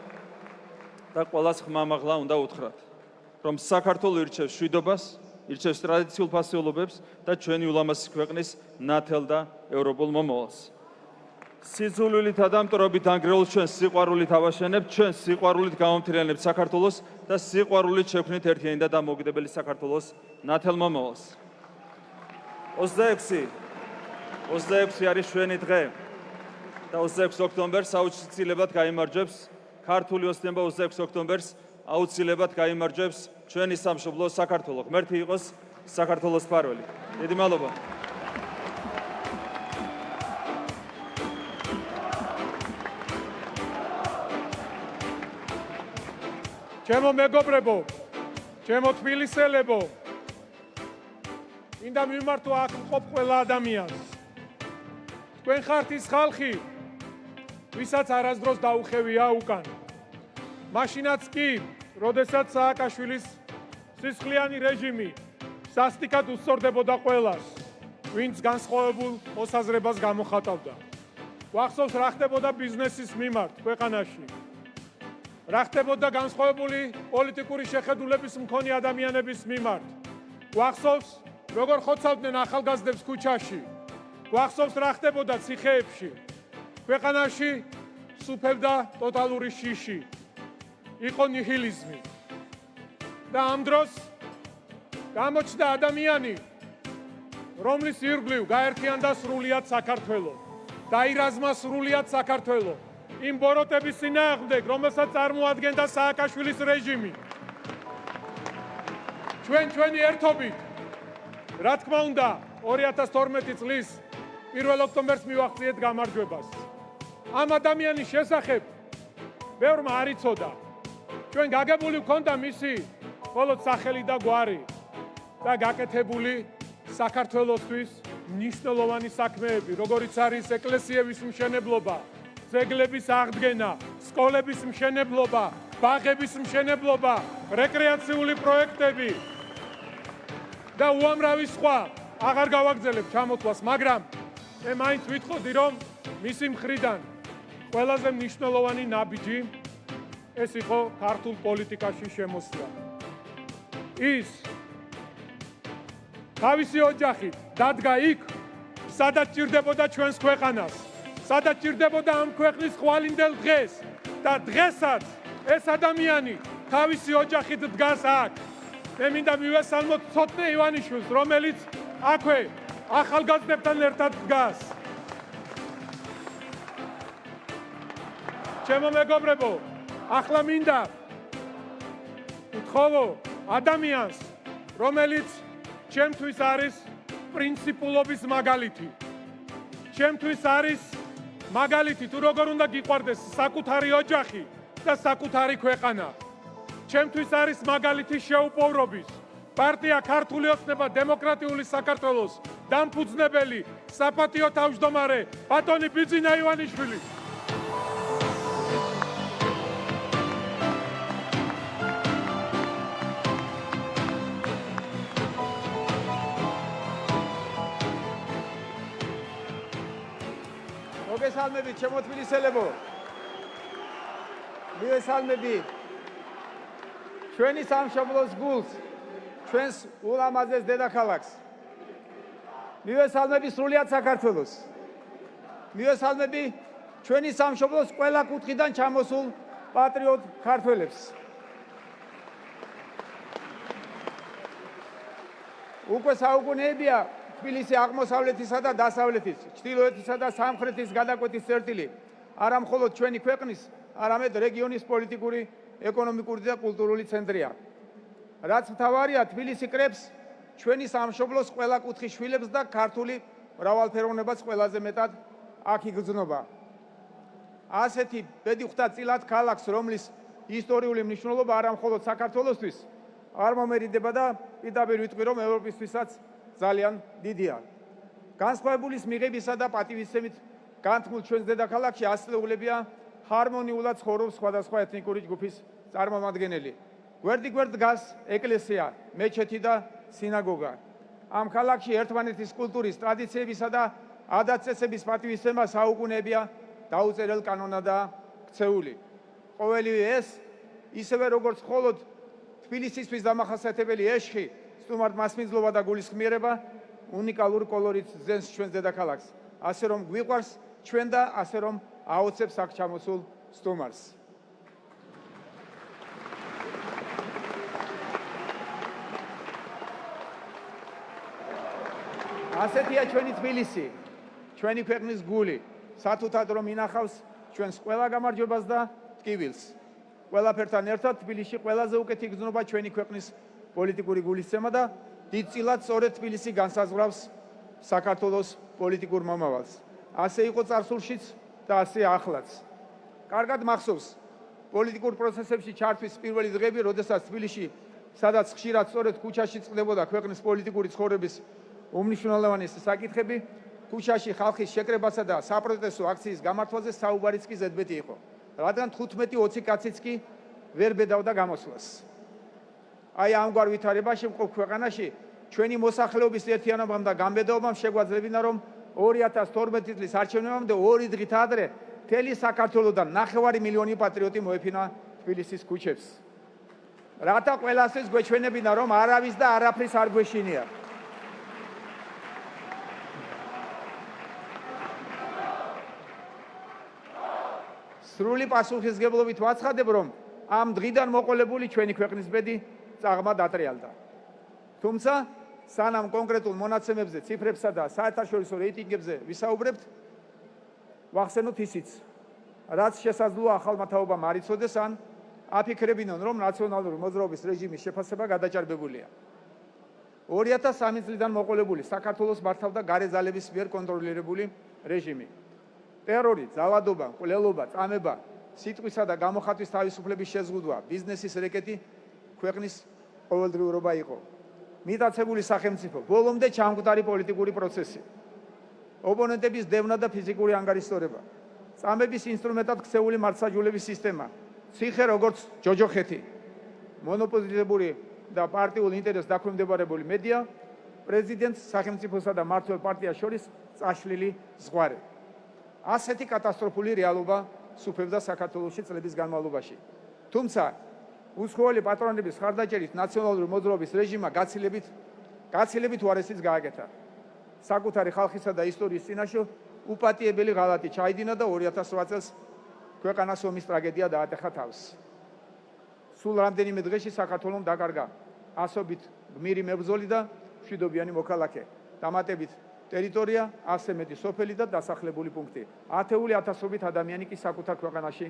და ყველას ხმამაღლა უნდა უთხრათ, რომ საქართველო ირჩევს მშვიდობას, ირჩევს ტრადიციულ ფასეულობებს და ჩვენი ულამაზი ქვეყნის ნათელ და ევროპულ მომავალს. სიძულვილითა და მტრობით ანგრეულ ჩვენს სიყვარულით ავაშენებთ, ჩვენს სიყვარულით გამომთრიანებთ საქართველოს და სიყვარულით შევქმნით ერთიანი და დამოუკიდებელი საქართველოს ნათელ მომავალს. 26 არის ჩვენი დღე და 26 ოქტომბერს აუცილებლად გაიმარჯვებს ქართული ოცნება, 26 ოქტომბერს აუცილებლად გაიმარჯვებს ჩვენი სამშობლო საქართველო. ღმერთი იყოს საქართველოს მფარველი. დიდი მადლობა.
ჩემო მეგობრებო, ჩემო თბილისელებო, მინდა მიმართო აქ მყოფ ყველა ადამიანს. თქვენ ხართ ის ხალხი, ვისაც არასდროს დაუხევია უკან. მაშინაც კი, როდესაც სააკაშვილის სისხლიანი რეჟიმი სასტიკად უსწორდებოდა ყველას, ვინც განსხვავებულ მოსაზრებას გამოხატავდა. გვახსოვს რა ხდებოდა ბიზნესის მიმართ ქვეყანაში. რა ხდებოდა განსხვავებული პოლიტიკური შეხედულების მქონე ადამიანების მიმართ. გვახსოვს, როგორ ხოცავდნენ ახალგაზრდებს ქუჩაში. გვახსოვს რა ხდებოდა ციხეებში. ქვეყანაში სუფევდა ტოტალური შიში. იყო ნიჰილიზმი. და ამ დროს გამოჩნდა ადამიანი, რომლის ირგვლივ გაერთიანდა სრულიად საქართველო. დაირაზმა სრულიად საქართველო. იმ ბოროტების წინააღმდეგ, რომელსაც წარმოადგენდა სააკაშვილის რეჟიმი. ჩვენი ერთობით, რა თქმა უნდა, 2012 წლის 1 ოქტომბერს მივახციეთ გამარჯვებას. ამ ადამიანის შესახებ ბევრმა არ იცოდა. ჩვენ გაგებული ვქონდა მისი მხოლოდ სახელი და გვარი და გაკეთებული საქართველოსთვის მნიშვნელოვანი საქმეები, როგორიც არის ეკლესიების მშენებლობა, ძეგლების აღდგენა, სკოლების მშენებლობა, ბაღების მშენებლობა, რეკრეაციული პროექტები და უამრავი სხვა. აღარ გავაგრძელებ ჩამოთვლას, მაგრამ მე მაინც ვიტყოდი, რომ მისი მხრიდან ყველაზე მნიშვნელოვანი ნაბიჯი ეს იყო ქართულ პოლიტიკაში შემოსვლა. ის თავისი ოჯახით დადგა იქ, სადაც ჭირდებოდა ჩვენს ქვეყანას, სადაც ჭირდებოდა ამ ქვეყნის ხვალინდელ დღეს და დღესაც ეს ადამიანი თავისი ოჯახით დგას აქ. მე მინდა მივესალმოთ ცოტნე ივანიშვილს, რომელიც აქვე ახალგაზრდებთან ერთად დგას. ჩემო მეგობრებო, ახლა მინდა უთხოვო ადამიანს, რომელიც ჩემთვის არის პრინციპულობის მაგალითი. ჩემთვის არის მაგალითი, თუ როგორ უნდა გიყვარდეს საკუთარი ოჯახი და საკუთარი ქვეყანა. ჩემთვის არის მაგალითი შეუპოვრობის. პარტია ქართული ოცნება დემოკრატიული საქართველოს დამფუძნებელი საპატიო თავმჯდომარე ბატონი ბიძინა ივანიშვილი.
მოგესალმებით, ჩემო თბილისელებო.
მივესალმები ჩვენი სამშობლოს გულს, ჩვენს ულამაზეს დედაქალაქს. მივესალმები სრულიად საქართველოს. მივესალმები ჩვენი სამშობლოს ყველა კუთხიდან ჩამოსულ პატრიოტ ქართველებს. უკვე საუკუნეებია თბილისი აღმოსავლეთისა და დასავლეთის, ჩრდილოეთისა და სამხრეთის გადაკვეთის წერტილი არა მხოლოდ ჩვენი ქვეყნის, არამედ რეგიონის პოლიტიკური, ეკონომიკური და კულტურული ცენტრია. რაც მთავარია, თბილისი კრებს ჩვენი სამშობლოს ყველა კუთხის შვილებს და ქართული მრავალფეროვნებაც ყველაზე მეტად აქ იგრძნობა. ასეთი ბედიხვთაწილად ქალაქს, რომლის ისტორიული მნიშვნელობა არა მხოლოდ საქართველოსთვის არ მომერიდება და პირდაპირ ვიტყვი, რომ ევროპისთვისაც ძალიან დიდია. განსხვავებულის მიღებისა და პატივისცემით განთქმულ ჩვენს დედაქალაქში ასწლეულებია ჰარმონიულად ცხოვრობს სხვადასხვა ეთნიკური ჯგუფის წარმომადგენელი. გვერდიგვერდ დგას ეკლესია, მეჩეთი და სინაგოგა. ამ ქალაქში ერთმანეთის კულტურის, ტრადიციებისა და ადათ-წესების პატივისცემა საუკუნეებია დაუწერელ კანონადაა ქცეული. ყოველივე ეს, ისევე როგორც მხოლოდ თბილისისთვის დამახასიათებელი ეშხი, სტუმართ მასპინძლობა და გულისხმიერება უნიკალურ კოლორიტს ძენს ჩვენს დედაქალაქს. ასე რომ გვიყვარს ჩვენ და ასე რომ აოცებს აქ ჩამოსულ სტუმარს. ასეთია ჩვენი თბილისი, ჩვენი ქვეყნის გული, სათუთად რომ ინახავს ჩვენს ყველა გამარჯვებას და ტკივილს. ყველაფერთან ერთად თბილისში ყველაზე უკეთ იგრძნობა ჩვენი ქვეყნის პოლიტიკური გულისცემა და დიდწილად სწორედ თბილისი განსაზღვრავს საქართველოს პოლიტიკურ მომავალს. ასე იყო წარსულშიც და ასე ახლაც. კარგად მახსოვს პოლიტიკურ პროცესებში ჩართვის პირველი დღეები, როდესაც თბილისში, სადაც ხშირად სწორედ ქუჩაში წყდებოდა ქვეყნის პოლიტიკური ცხოვრების უმნიშვნელოვანესი საკითხები, ქუჩაში ხალხის შეკრებასა და საპროტესტო აქციის გამართვაზე საუბარიც კი ზედმეტი იყო, რადგან 15-20 კაციც კი ვერ ბედავდა გამოსვლას. აი ამგვარ ვითარებაში მყოფ ქვეყანაში ჩვენი მოსახლეობის ერთიანობამ და გამბედაობამ შეგვაძლებინა, რომ 2012 წლის არჩევნებამდე 2 დღით ადრე მთელი საქართველოდან 9 მილიონი პატრიოტი მოეფინა თბილისის ქუჩებს. რათა ყველასთვის გვეჩვენებინა, რომ არავის და არაფრის არ გვეშინია. სრული პასუხისგებლობით ვაცხადებ, რომ ამ დღიდან მოყოლებული ჩვენი ქვეყნის ბედი წაღმა დატრიალდა. თუმცა, სანამ კონკრეტულ მონაცემებზე, ციფრებსა და საერთაშორისო რეიტინგებზე ვისაუბრებთ, ვახსენოთ ისიც, რაც შესაძლოა ახალმა თაობამ არ იცოდეს, ან აფიქრებინონ, რომ ნაციონალური მოძრაობის რეჟიმის შეფასება გადაჭარბებულია. 2003 წლიდან მოყოლებული საქართველოს მართავდა გარე ძალების მიერ კონტროლირებული რეჟიმი. ტერორი, ძალადობა, მკვლელობა, წამება, სიტყვისა და გამოხატვის თავისუფლების შეზღუდვა, ბიზნესის რეკეტი ქვეყნის ყოველდღიურობა იყო. მიტაცებული სახელმწიფო, ბოლომდე ჩამკვდარი პოლიტიკური პროცესი, ოპონენტების დევნა და ფიზიკური ანგარიშტორება, წამების ინსტრუმენტად ქცეული მართლმსაჯულების სისტემა, ციხე როგორც ჯოჯოხეთი, მონოპოლიზებული და პარტიულ ინტერესს დაქვემდებარებული მედია, პრეზიდენტს, სახელმწიფოსა და მმართველ პარტიას შორის წაშლილი ზღვარი. ასეთი კატასტროფული რეალობა სუფევდა საქართველოში წლების განმავლობაში. თუმცა, უცხოელი პატრონების ხარდაჭერით ნაციონალური მოძრაობის რეჟიმმა გაცილებით უარესიც გააკეთა. საკუთარი ხალხისა და ისტორიის წინაშე უპატიებელი ღალატი ჩაიდინა და 2008 წელს ქვეყანას ომის ტრაგედია დაატეხა თავს. სულ რამდენიმე დღეში საქართველოს დაკარგა ასობით გმირი მებრძოლი და მშვიდობიანი მოქალაქე, დამატებით ტერიტორია, ასე მეტი სოფელი და დასახლებული პუნქტი. ათეული ათასობით ადამიანი კი საკუთარ ქვეყანაში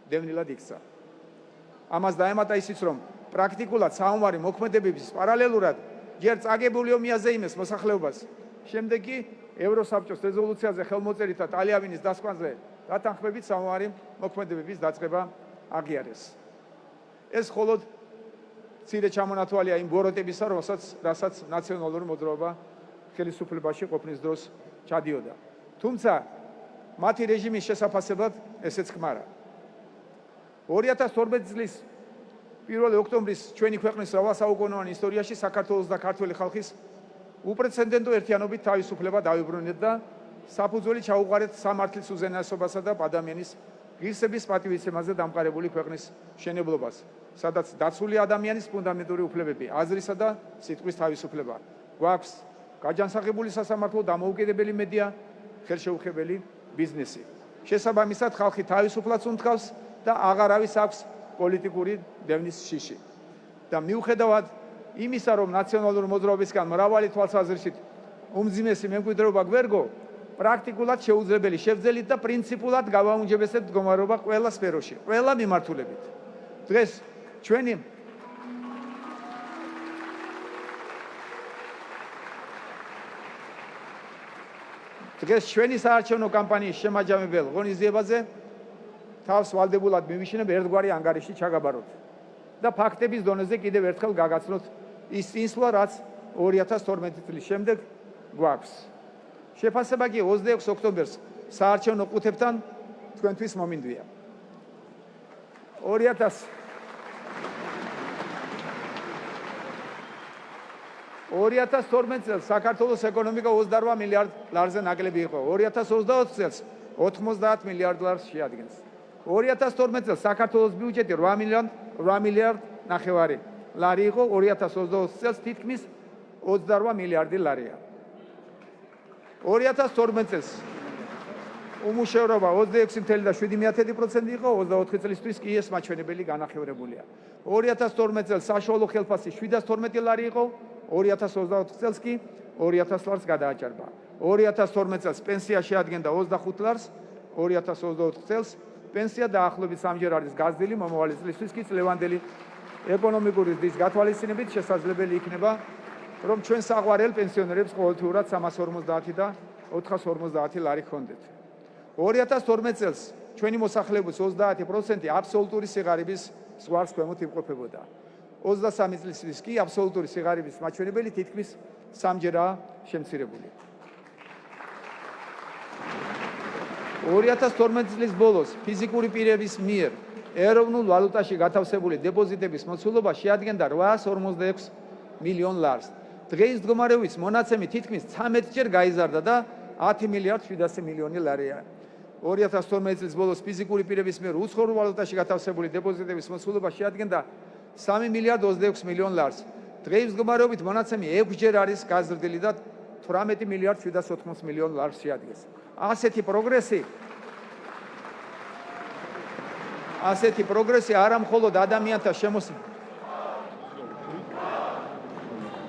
დევნილად იქცა. ამას დაემატა ისიც, რომ პრაქტიკულად საომარი მოქმედებების პარალელურად ჯერ წაგებული ომი აზეიმეს მოსახლეობას, შემდეგ კი ევროსაბჭოს რეზოლუციაზე ხელმოწერით და ტალიამინის დასკვანზე დათანხმებით საომარი მოქმედებების დაწყება აღიარეს. ეს მხოლოდ მცირე ჩამონათვალია იმ ბოროტებისა, რასაც ნაციონალური მოძრაობა ხელისუფლებაში ყოფნის დროს ჩადიოდა. თუმცა, მათი რეჟიმის შესაფასებლად ესეც ხმარა. 2012 წლის 1 ოქტომბრის ჩვენი ქვეყნის მრავალსაუკუნოვან ისტორიაში საქართველოს და ქართველი ხალხის უპრეცედენტო ერთიანობით თავისუფლება დავიბრუნეთ და საფუძველი ჩაუყარეთ სამართლის უზენაესობასა და ადამიანის ღირსების პატივისცემაზე დამყარებული ქვეყნის მშენებლობას, სადაც დაცული ადამიანის ფუნდამენტური უფლებები, აზრისა და სიტყვის თავისუფლება, გვაქვს გაჯანსაღებული სასამართლო, დამოუკიდებელი მედია, ხელშეუხებელი ბიზნესი. შესაბამისად, ხალხი თავისუფლად უნთქავს და აღარავის აქვს პოლიტიკური დევნის შიში. და მიუხედავად იმისა, რომ ნაციონალური მოძრაობისგან მრავალი თვალსაზრისით უმძიმესი მემკვიდრეობა გვერგო, პრაქტიკულად შეუძლებელი, შევძელით და პრინციპულად გავაუმჯობესებთ მდგომარეობა ყველა სფეროში, ყველა მიმართულებით. დღეს ჩვენი საარჩევნო კამპანიის შემაჯამებელ ღონისძიებაზე თავს ვალდებულად მივიშინებ ერთგვარი ანგარიში ჩაგაბაროთ და ფაქტების დონეზე კიდევ ერთხელ გაგაცნოთ ის წინსვლა, რაც 2012 წლის შემდეგ გვაქვს. შეფასება კი 26 ოქტომბერს საარჩევნო ყუთებთან თქვენთვის მომინდვია. 2012 წელს საქართველოს ეკონომიკა 28 მილიარდ ლარზე ნაკლები იყო. 2024 წელს 90 მილიარდ ლარს შეადგენს. 2012 წელს საქართველოს ბიუჯეტი 8 მილიარდ ნახევარი ლარი იყო, 2024 წელს თითქმის 28 მილიარდი ლარია. 2012 წელს უმუშევრობა 26.7% იყო, 24 წლისთვის კი ეს მაჩვენებელი განახევრებულია. 2012 წელს საშუალო ხელფასი 712 ლარი იყო, 2024 წელს კი 2000 ლარს გადააჭარბა. 2012 წელს პენსია შეადგენდა 25 ლარს, 2024 წელს პენსია დაახლოებით 3-ჯერ არის გაზრდილი, მომავალი წლისთვის კი წლევანდელი ეკონომიკური ზრდის გათვალისწინებით შესაძლებელი იქნება, რომ ჩვენ საყვარელ პენსიონერებს ყოველთვიურად 350 და 450 ლარი ჰქონდეთ. 2012 წელს ჩვენი მოსახლეობის 30% აბსოლუტური სიღარიბის ზღვარს ქვემოთ იმყოფებოდა. 23 წლისთვის კი აბსოლუტური სიღარიბის მაჩვენებელი თითქმის 3-ჯერაა შემცირებული. 2012 წლის ბოლოს ფიზიკური პირების მიერ ეროვნულ ვალუტაში გათავსებული დეპოზიტების მოცულობა შეადგენდა 856 მილიონ ლარს. დღეის მდგომარეობის მონაცემი თითქმის 13-ჯერ გაიზარდა და 10 მილიარდ 700 მილიონი ლარია. 2012 წლის ბოლოს ფიზიკური პირების მიერ უცხოურ ვალუტაში გათავსებული დეპოზიტების მოცულობა შეადგენდა 3 მილიარდ 26 მილიონ ლარს. დღეის მდგომარეობით მონაცემი 6-ჯერ არის გაზრდილი და 18 მილიარდ 780 მილიონ ლარს შეადგენს.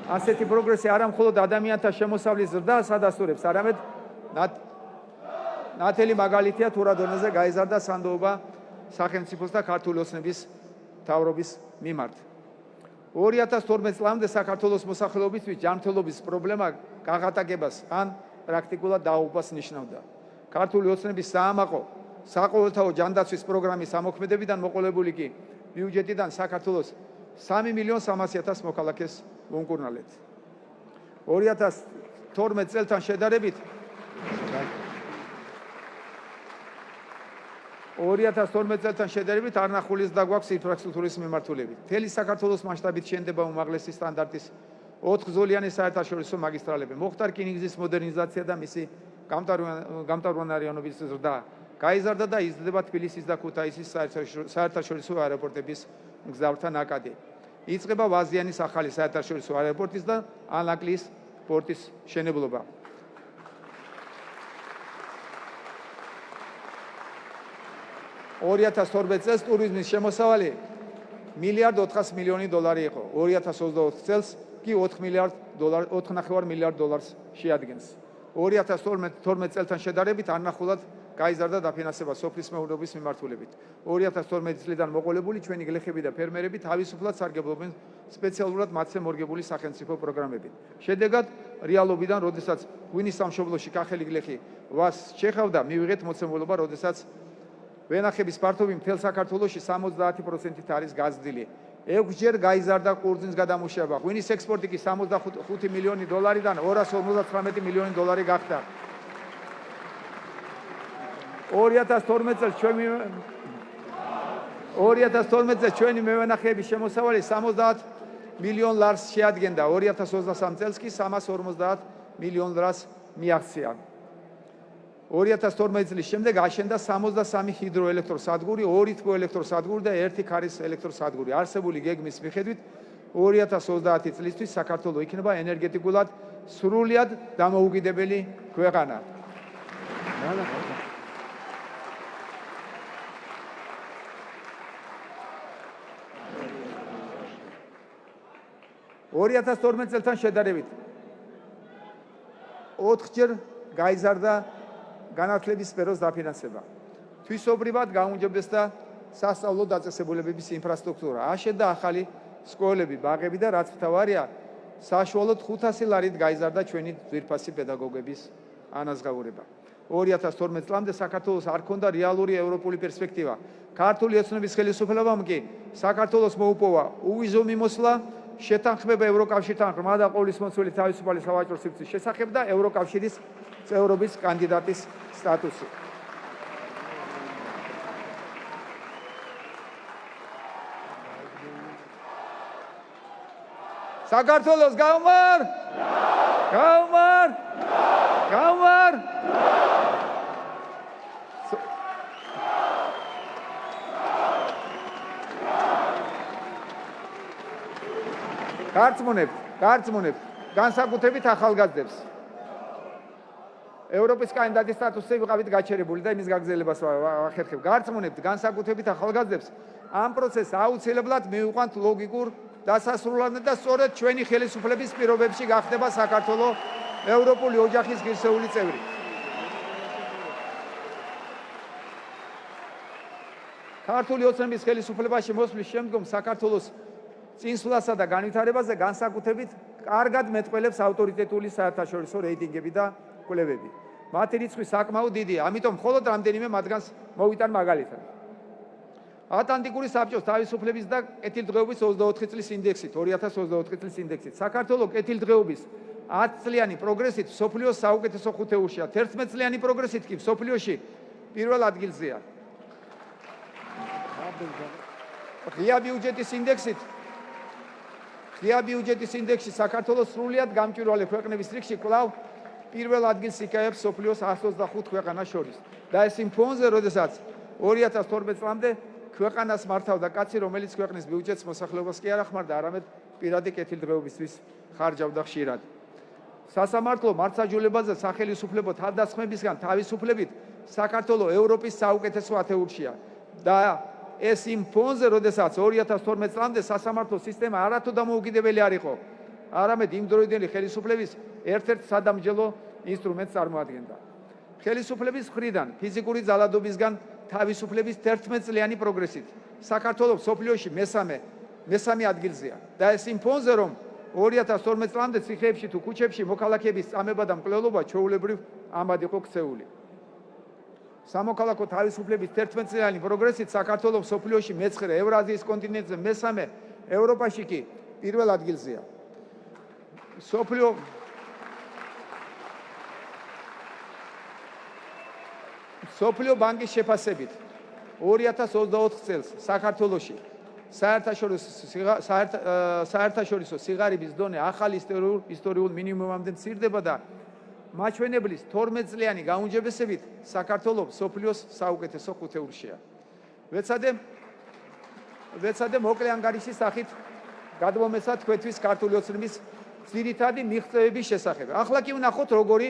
ასეთი პროგრესი არა მხოლოდ ადამიანთა შემოსავლის ზრდას ადასტურებს, არამედ ნათელი მაგალითია თუ რა დონეზე გაიზარდა სანდოობა სახელმწიფოს და ქართული ოცნების მთავრობის მიმართ. 2012 წლამდე საქართველოს მოსახლეობისთვის ჯანმრთელობის პრობლემა გაღატაკებას ან პრაქტიკულად დააუპას ნიშნავდა. ქართული ოცნების საამაყო საყოველთაო ჯანდაცვის პროგრამის ამოქმედებიდან მოყოლებული კი ბიუჯეტიდან საქართველოს 3 მილიონ 300.000 მოქალაქეს ვუმკურნალეთ. 2012 წელთან შედარებით 2012 წელთან შედარებით არნახულის და გვაქვს ინფრასტრუქტურის მიმართულებით. მთელი საქართველოს მასშტაბით შენდება უმაღლესი სტანდარტის 4-ზოლიანი საერთაშორისო მაგისტრალები. მოხდა რკინიგზის მოდერნიზაცია და მისი გამტარვანარიანობის ზრდა. გაიზარდა და იზრდება თბილისის და ქუთაისის საერთაშორისო აეროპორტების მგზავრთა ნაკადი. იწყება ვაზიანის ახალი საერთაშორისო აეროპორტის და ანაკლიის პორტის მშენებლობა. 2012 წელს ტურიზმის შემოსავალი 1 მილიარდ 400 მილიონი დოლარი იყო. 2024 წელს კი 4,5 მილიარდ დოლარს შეადგენს. 2012 წელთან შედარებით არნახულად გაიზარდა დაფინანსება სოფლის მეურნეობის მიმართულებით. 2012 წლიდან მოყოლებული ჩვენი გლეხები და ფერმერები თავისუფლად სარგებლობენ სპეციალურად მათზე მორგებული სახელმწიფო პროგრამებით. შედეგად, რეალობიდან, როდესაც ღვინის სამშობლოში კახელი გლეხი ვას შეხავდა, მივიღეთ მოცემულობა, როდესაც ვენახების ფართობი მთელ საქართველოში 70%-ით არის გაზრდილი. 6-ჯერ გაიზარდა ყურძნის გადამუშავება. ღვინის ექსპორტი კი 65 მილიონი დოლარიდან 259 მილიონი დოლარი გახდა. 2012 წელს ჩვენი მევენახეების შემოსავალი 70 მილიონ ლარს შეადგენდა. 2023 წელს კი 350 მილიონ ლარს მიაღწია. 2012 წლის შემდეგ აშენდა 63 ჰიდროელექტროსადგური, 2 თბოელექტროსადგური და 1 ქარის ელექტროსადგური. არსებული გეგმის მიხედვით 2030 წლისთვის საქართველო იქნება ენერგეტიკულად სრულიად დამოუკიდებელი ქვეყანა. 2012 წელთან შედარებით 4-ჯერ გაიზარდა განათლების სფეროს დაფინანსება. თვისობრივად გაუმჯობესდა სასწავლო დაწესებულებების ინფრასტრუქტურა. აშენდა ახალი სკოლები, ბაღები და რაც მთავარია, საშუალოდ 500 ლარით გაიზარდა ჩვენი ძვირფასი პედაგოგების ანაზღაურება. 2012 წლამდე საქართველოს არ ჰქონდა რეალური ევროპული პერსპექტივა. ქართული ოცნების ხელისუფლებამ კი საქართველოს მოუპოვა უვიზო მიმოსვლა, შეთანხმება ევროკავშირთან ღრმა და ყოვლისმომცველი თავისუფალი სავაჭრო სივრცის შესახებ და ევროკავშირის წევრობის კანდიდატის სტატუსი. საქართველოს გაუმარ! გაუმარ! გაუმარ! გარწმუნებთ, განსაკუთრებით ახალგაზრდებს. ევროპის კანდიდატის სტატუსზე ვიყავით გაჩერებული და იმის გაგრძელებას ვახერხებ. გარწმუნებთ, განსაკუთრებით ახალგაზრდებს ამ პროცესს აუცილებლად მივიყვანთ ლოგიკურ დასასრულამდე და სწორედ ჩვენი ხელისუფლების პირობებში გახდება საქართველო ევროპული ოჯახის ღირსეული წევრი. ქართული ოცნების ხელისუფლებაში მოსვლის შემდგომ საქართველოს წინსვლასა და განვითარებაზე განსაკუთრებით კარგად მეტყველებს ავტორიტეტული საერთაშორისო რეიტინგები და კვლევები. მათი რიცხვი საკმაოდ დიდია, ამიტომ მხოლოდ რამდენიმე მათგანს მოვიტან მაგალითად. ატლანტიკური საბჭოს თავისუფლების და კეთილდღეობის 24 წლის ინდექსით, 2024 წლის ინდექსით, საქართველოს კეთილდღეობის 10 წლიანი პროგრესით მსოფლიოს საუკეთესო ხუთეულშია, 11 წლიანი პროგრესით კი მსოფლიოში პირველ ადგილზეა. ღია ბიუჯეტის ინდექსში საქართველოს სრულიად გამჭვირვალე ქვეყნების რიგში კვლავ პირველ ადგილს იკავებს მსოფლიოს 125 ქვეყანას შორის. და ეს იმ ფონზე, როდესაც 2012 წლამდე ქვეყანას მართავდა კაცი, რომელიც ქვეყნის ბიუჯეტს მოსახლეობას კი არ ახმარდა, არამედ პირადი კეთილდღეობისთვის ხარჯავდა ხშირად. სასამართლო მართლმსაჯულებაზე სახელისუფლებო თავდასხმებისგან თავისუფლებით საქართველოს ევროპის საუკეთესო ათეულშია და ეს იმ ფონზე, როდესაც 2012 წლამდე სასამართლო სისტემა არათუ დამოუკიდებელი არ იყო, არამედ იმდროინდელი ხელისუფლების ერთ-ერთ სადამსჯელო ინსტრუმენტს წარმოადგენდა. ხელისუფლების მხრიდან ფიზიკური ძალადობისგან თავისუფლების 11 წლიანი პროგრესით საქართველოს მსოფლიოში მესამე ადგილზეა და ეს იმ ფონზე, რომ 2012 წლამდე ციხეებში თუ ქუჩებში მოქალაქეების წამება და მკვლელობა ჩვეულებრივ ამად იყო ქცეული. სამოქალაქო თავისუფლების 11 წლიანი პროგრესით საქართველოს მსოფლიოში მე-9, ევრაზიის კონტინენტზე მე-3, ევროპაში კი პირველ ადგილზეა. მსოფლიო ბანკის შეფასებით 2024 წელს საქართველოში საერთაშორისო სიღარიბის დონე ახალ ისტორიულ მინიმუმამდე მცირდება და მაჩვენებლის 12 წლიანი გაუმჯობესებით საქართველოს მსოფლიოს საუკეთესო ხუთეულშია. ვეცადე მოკლე ანგარიშის სახით გადმომეცა თქვენთვის ქართული ოცნების ძირითადი მიღწევების შესახებ. ახლა კი ვნახოთ, როგორი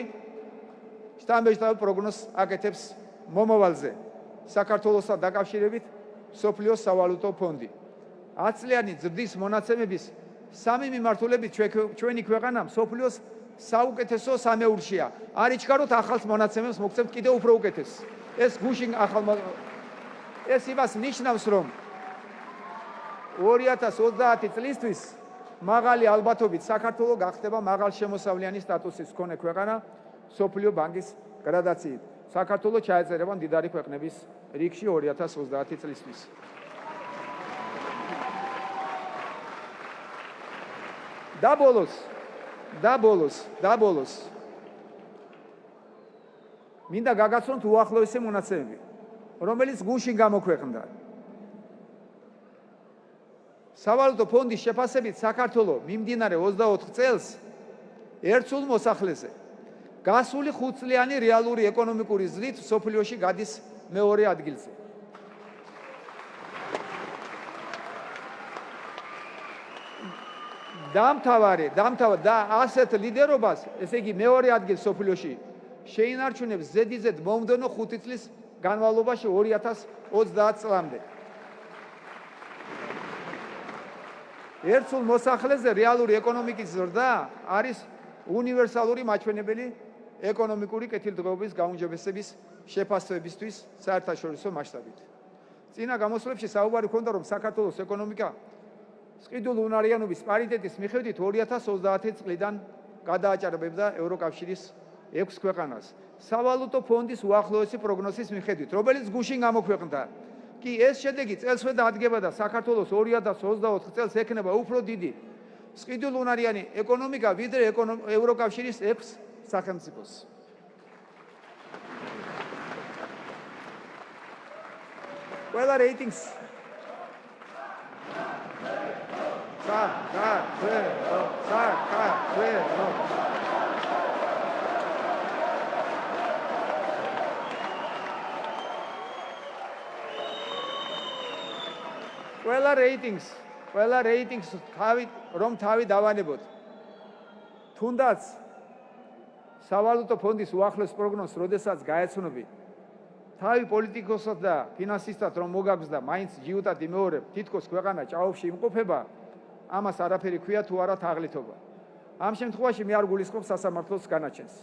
შთამბეჭდავი პროგნოზს აკეთებს მომავალზე საქართველოსთან დაკავშირებით მსოფლიოს სავალუტო ფონდი. 10 წლიანი ზრდის მონაცემების სამი მიმართულებით ჩვენი ქვეყანა მსოფლიოს საუკეთესო სამეულშია. არ იჩქაროთ ახალს მონაცემებს, მოგცემთ კიდევ უფრო უკეთეს. ეს გუშინ ეს იმას ნიშნავს, რომ 2030 წლისთვის მაღალი ალბათობით საქართველო გახდება მაღალშემოსავლიანი სტატუსის მქონე ქვეყანა მსოფლიო ბანკის გრადაციით. საქართველო ჩაეწერება მდიდარი ქვეყნების რიგში 2030 წლისთვის. და ბოლოს მინდა გაგაცნოთ უახლოესი მონაცემები, რომელიც გუშინ გამოქვეყნდა. სავალუტო ფონდის შეფასებით საქართველო მიმდინარე 24 წელს ერთსულ მოსახლეზე გასული 5 წლიანი რეალური ეკონომიკური ზრდით სოფლიოში გადის მეორე ადგილზე. დამთავრე და ასეთ ლიდერობას, ესე იგი მეორე ადგილს სოფლიოში შეინარჩუნებს ზედიზედ მომდევნო 5 წლის განმავლობაში 2030 წლამდე. ერთსულ მოსახლეზე რეალური ეკონომიკის ზრდა არის უნივერსალური მაჩვენებელი ეკონომიკური კეთილდღეობის გაუმჯობესების შეფასებისთვის საერთაშორისო მასშტაბით. წინა გამოსვლებში საუბარი ჰქონდა, რომ საქართველოს ეკონომიკა სყიდულ უნარიანობის პარიტეტის მიხედვით 2030 წლიდან გადააჭარბებდა ევროკავშირის 6 ქვეყანას. სავალუტო ფონდის უახლოესი პროგნოზის მიხედვით, რომელიც გუშინ გამოქვეყნდა, კი ეს შედეგი წელსვე დადგება და საქართველოს 2024 წელს ექნება უფრო დიდი სყიდულ უნარიანი ეკონომიკა, ვიდრე ევროკავშირის 6 სახელმწიფოს. ყველა რეიტინგს ყველა რეიტინგს თავი დავანებოთ. თუნდაც სავალუტო ფონდის უახლოეს პროგნოზს, როდესაც გაეცნობი თავი პოლიტიკოსად და ფინანსისტად რომ მოგაგზ და მაინც ჯიუტად იმეორებ, თითქოს ქვეყანა ჭაობში იმყოფება, ამას არაფერი ქვია თუ არა თაღლითობა. ამ შემთხვევაში მე არ გულისხმობ სასამართლოს განაჩენს.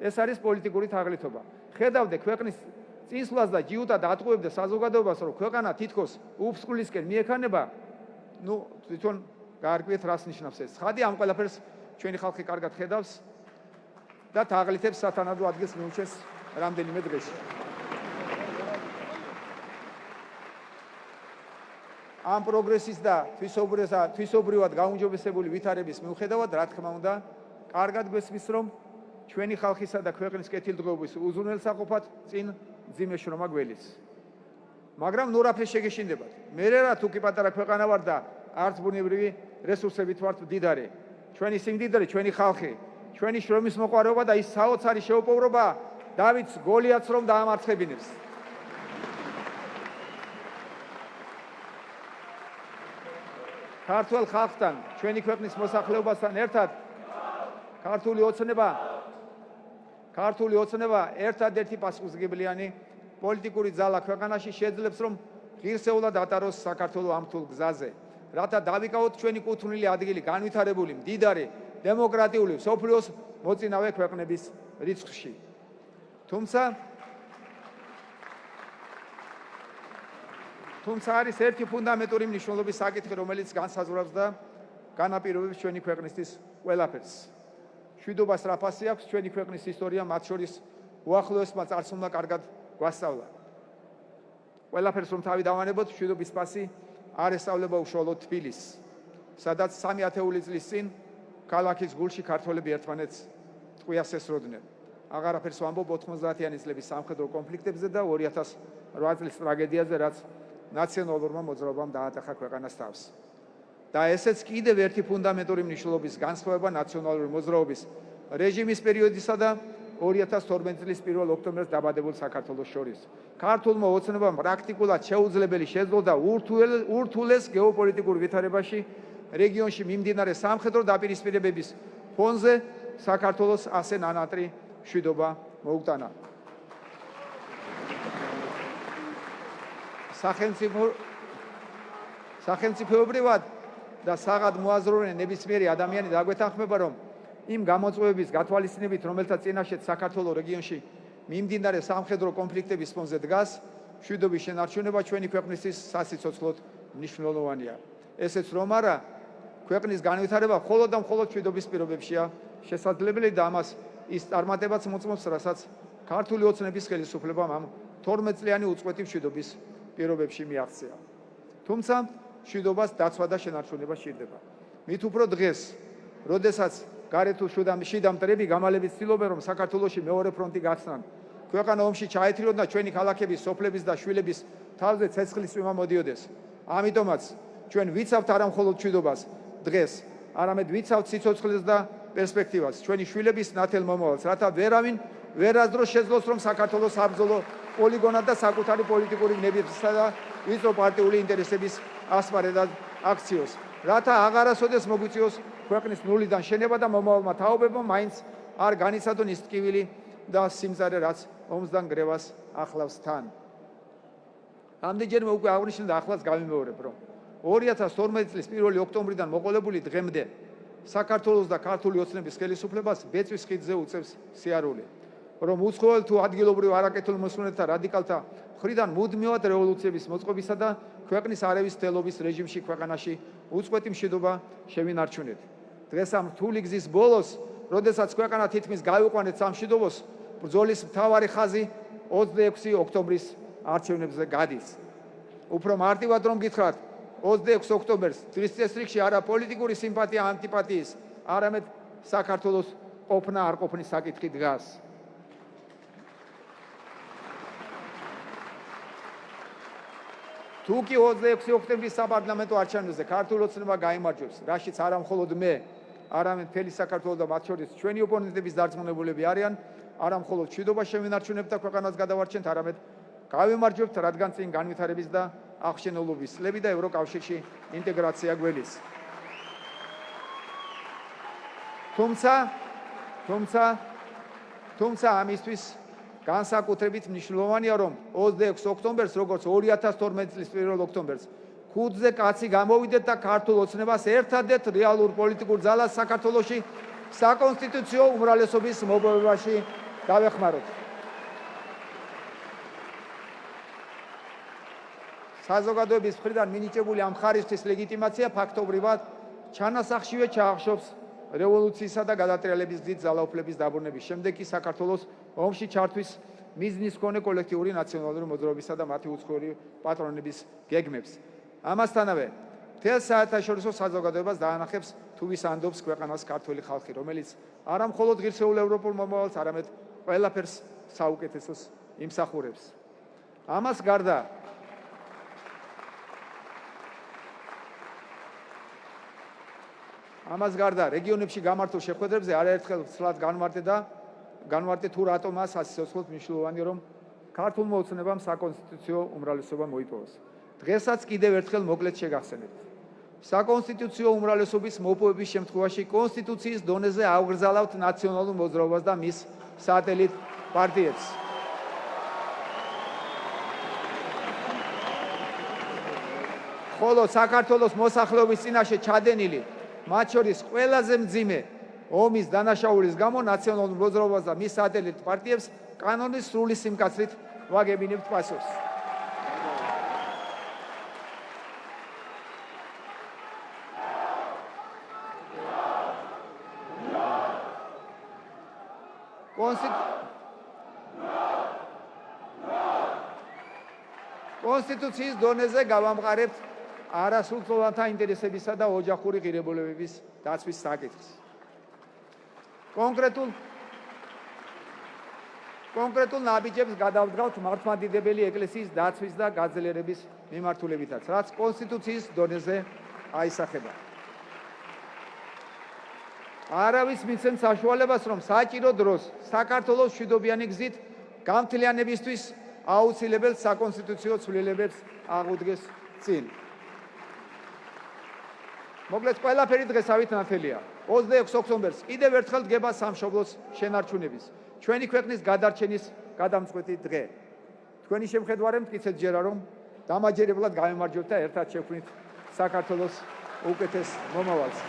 ეს არის პოლიტიკური თაღლითობა. ხედავდე ქვეყნის წინსვლას და ჯიუტად ატყუებდა საზოგადოებას, რომ ქვეყანა თითქოს უფსკვლისკენ მიექანება, თვითონ გაარკვიეთ რას ნიშნავს ეს. ხადი ამ ყველაფერს ჩვენი ხალხი კარგად ხედავს და თაღლითებს სათანადო ადგილს მიუჩენს რამდენიმე დღეში. ამ პროგრესის და თვისობრივად გაუმჯობესებული ვითარების მიუხედავად, რა თქმა უნდა, კარგად გვესმის, რომ ჩვენი ხალხისა და ქვეყნის კეთილდღეობის უზრუნველსაყოფად წინ მძიმე შრომა გველის. მაგრამ ნურაფეს შეგეშინდებათ. მე რა თუ კი პატარა ქვეყანა ვარ და არც ბუნებრივი რესურსებით ვართ მდიდარი. ჩვენი სიმდიდრე, ჩვენი ხალხი, ჩვენი შრომის მოყვარეობა და ის საოცარი შეუპოვრობა დავითს გოლიათს რომ დაამარცხებინებს. ქართულ ხალხთან, ჩვენი ქვეყნის მოსახლეობასთან ერთად ქართული ოცნება ერთადერთი პასუხისმგებლიანი პოლიტიკური ძალა ქვეყანაში შეძლებს, რომ ღირსეულად ატაროს საქართველო ამ რთულ გზაზე, რათა დავიკავოთ ჩვენი კუთვნილი ადგილი განვითარებული, მდიდარი, დემოკრატიული, მსოფლიოს მოწინავე ქვეყნების რიცხვში. თუმცა არის ერთი ფუნდამენტური მნიშვნელობის საკითხი, რომელიც განსაზღვრავს და განაპირობებს ჩვენი ქვეყნისთვის ყველაფერს. მშვიდობას რაფასი აქვს ჩვენი ქვეყნის ისტორია, მათ შორის უახლოესმა წარსულმა კარგად გვასწავლა. ყველაფერს რომ თავი დავანებოთ, მშვიდობის ფასი არ ესწავლება უშუალოდ თბილისს, სადაც 3 ათეული წლის წინ ქალაქის გულში ქართველები ერთმანეთს ტყვიას ესროდნენ. აღარაფერს ვამბობ 90-იანი წლების სამხედრო კონფლიქტებზე და 2008 წლის ტრაგედიაზე, რაც ნაციონალურმა მოძრაობამ დაატეხა ქვეყანას თავს. და ესეც კიდევ ერთი ფუნდამენტური მნიშვნელობის განსხვავება ნაციონალური მოძრაობის რეჟიმის პერიოდისა და 2012 წლის 1 ოქტომბერს დაბადებულ საქართველოს შორის. ქართულმა ოცნებამ პრაქტიკულად შეუძლებელი შეძლო და ურთულეს გეოპოლიტიკურ ვითარებაში რეგიონში მიმდინარე სამხედრო დაპირისპირებების ფონზე საქართველოს ასე ნანატრი მშვიდობა მოუტანა. სახელმწიფოებრივად და საღად მოაზროვნე ნებისმიერი ადამიანი დაგვეთანხმება, რომ იმ გამოწვევების გათვალისწინებით, რომელთა წინაშეც საქართველოს რეგიონში მიმდინარე სამხედრო კონფლიქტების ფონზე დგას, მშვიდობის შენარჩუნება ჩვენი ქვეყნისთვის სასიცოცხლოდ მნიშვნელოვანია. ესეც რომ არა, ქვეყნის განვითარება მხოლოდ და მხოლოდ მშვიდობის პირობებშია შესაძლებელი და ამას ის წარმატებაც მოწმობს, რასაც ქართული ოცნების ხელისუფლებამ ამ 12 წლიანი უწყვეტი მშვიდობის პირობებში მიაღწია. თუმცა მშვიდობას დაცვა და შენარჩუნება სჭირდება. მით უფრო დღეს, როდესაც გარეთ შიდა მტრები გამალებით ცდილობენ, რომ საქართველოში მეორე ფრონტი გახსნან, ქვეყანა ომში ჩაეთრიონ და ჩვენი ქალაქების, სოფლების და შვილების თავზე ცეცხლის წვიმა მოდიოდეს. ამიტომაც ჩვენ ვიცავთ არა მხოლოდ მშვიდობას დღეს, არამედ ვიცავთ სიცოცხლეს და პერსპექტივას, ჩვენი შვილების ნათელ მომავალს, რათა ვერავინ ვერ აძროს შეძლოს, რომ საქართველოს საბრძოლო პოლიგონად და საკუთარი პოლიტიკური გნებებისა და ვიწრო პარტიული ინტერესების ასპარეზად აქციოს, რათა აღარასოდეს მოგვიწიოს ქვეყნის ნულიდან შენება და მომავალმა თაობებმა მაინც არ განიცადონ ის ტკივილი და სიმწარე, რაც ომსდან გრევას ახლავს თან. ამდენჯერმე უკვე აღნიშნე და ახლაც გავიმეორებ, რომ 2012 წლის 1 ოქტომბრიდან მოყოლებული დღემდე საქართველოს და ქართული ოცნების ხელისუფლებას ბეწვის ხიდზე უწევს სიარული, რომ უცხოელ თუ ადგილობრივ არაკეთილ მოსმენეთა რადიკალთა მხრიდან მუდმივად რევოლუციების მოწყობისა და ქვეყნის არევის თელობის რეჟიმში ქვეყანაში უწყვეტი მშვიდობა შევინარჩუნეთ. დღეს ამ რთული გზის ბოლოს, როდესაც ქვეყანა თითქმის გავიყვანეთ სამშვიდობოს, ბრძოლის მთავარი ხაზი 26 ოქტომბრის არჩევნებზე გადის. უფრო მარტივად რომ გითხრათ, 26 ოქტომბერს დღის წესრიგში არა პოლიტიკური სიმპათია ანტიპათიის, არამედ საქართველოს ყოფნა არ ყოფნის საკითხი დგას. თუ კი 26 ოქტომბრის საპარლამენტო არჩევნებზე ქართული ოცნება გაიმარჯვებს, რაშიც არა მხოლოდ მე, არამედ მთელი საქართველო და მათ შორის ჩვენი ოპონენტების დარწმუნებულები არიან, არა მხოლოდ მშვიდობა შევინარჩუნებთ და ქვეყანას გადავარჩენთ, არამედ გავიმარჯვებთ, რადგან წინ განვითარების და აღშენებლობის წლები და ევროკავშირში ინტეგრაცია გველის. თუმცა ამისთვის განსაკუთრებით მნიშვნელოვანია, რომ 26 ოქტომბერს, როგორც 2012 წლის 1 ოქტომბერს, ქუდზე კაცი გამოვიდეთ და ქართულ ოცნებას ერთადერთ რეალურ პოლიტიკურ ძალას საქართველოში საკონსტიტუციო უმრავლესობის მოპოვებაში დავეხმაროთ. საზოგადოების მხრიდან მინიჭებული ამ ხარისხის ლეგიტიმაცია ფაქტობრივად ჩანასახშივე ჩაახშობს რევოლუციისა და გადატრიალების გზით ძალაუფლების დაბრუნების შემდეგ კი საქართველოს ომში ჩართვის მიზნის მქონე კოლექტიური ნაციონალური მოძრაობისა და მათი უცხოური პატრონების გეგმებს. ამასთანავე, მთელ საერთაშორისო საზოგადოებას დაანახებს თუ ვის ანდობს ქვეყანას ქართული ხალხი, რომელიც არა მხოლოდ ღირსეულ ევროპულ მომავალს, არამედ ყველაფერს საუკეთესოს იმსახურებს. ამას გარდა რეგიონებში გამართულ შეხვედრებზე არაერთხელ ვცლად განვარტე თუ რატომ მას ასიცოცხლოდ მნიშვნელოვანია, რომ ქართულმა ოცნებამ საკონსტიტუციო უმრავლესობა მოიპოვოს. დღესაც კიდევ ერთხელ მოკლედ შეგახსენებთ. საკონსტიტუციო უმრავლესობის მოპოვების შემთხვევაში კონსტიტუციის დონეზე ავგრძალავთ ნაციონალურ მოძრაობას და მის სატელიტ პარტიებს. ხოლო საქართველოს მოსახლეობის წინაშე ჩადენილი მათ შორის ყველაზე მძიმე ომის დანაშაულის გამო ნაციონალურ მოძრაობას და მის სატელიტ პარტიებს კანონის სრული სიმკაცრით ვაგებინებთ პასუხს. კონსტიტუციის დონეზე გავამყარებთ არასრულწლოვანთა ინტერესებისა და ოჯახური ღირებულებების დაცვის საკითხს. კონკრეტულ ნაბიჯებს გადავდგავთ მართლმადიდებელი ეკლესიის დაცვის და გაძლიერების მიმართულებითაც, რაც კონსტიტუციის დონეზე აისახება. არავის მიცემ საშუალებას, რომ საჭირო დროს საქართველოს მშვიდობიანი გზით გამთლიანებისთვის აუცილებელ საკონსტიტუციო ცვლილებებს აღუდგეს წინ. მოკლედ ყველაფერი დღესავით ნათელია. 26 ოქტომბერს კიდევ ერთხელ დგება სამშობლოს შენარჩუნების, ჩვენი ქვეყნის გადარჩენის გადამწყვეტი დღე. თქვენი შემხედვარე მტკიცეთ ჯერა, რომ დამაჯერებლად გავიმარჯვებთ და ერთად შევქმნით საქართველოს უკეთეს მომავალს.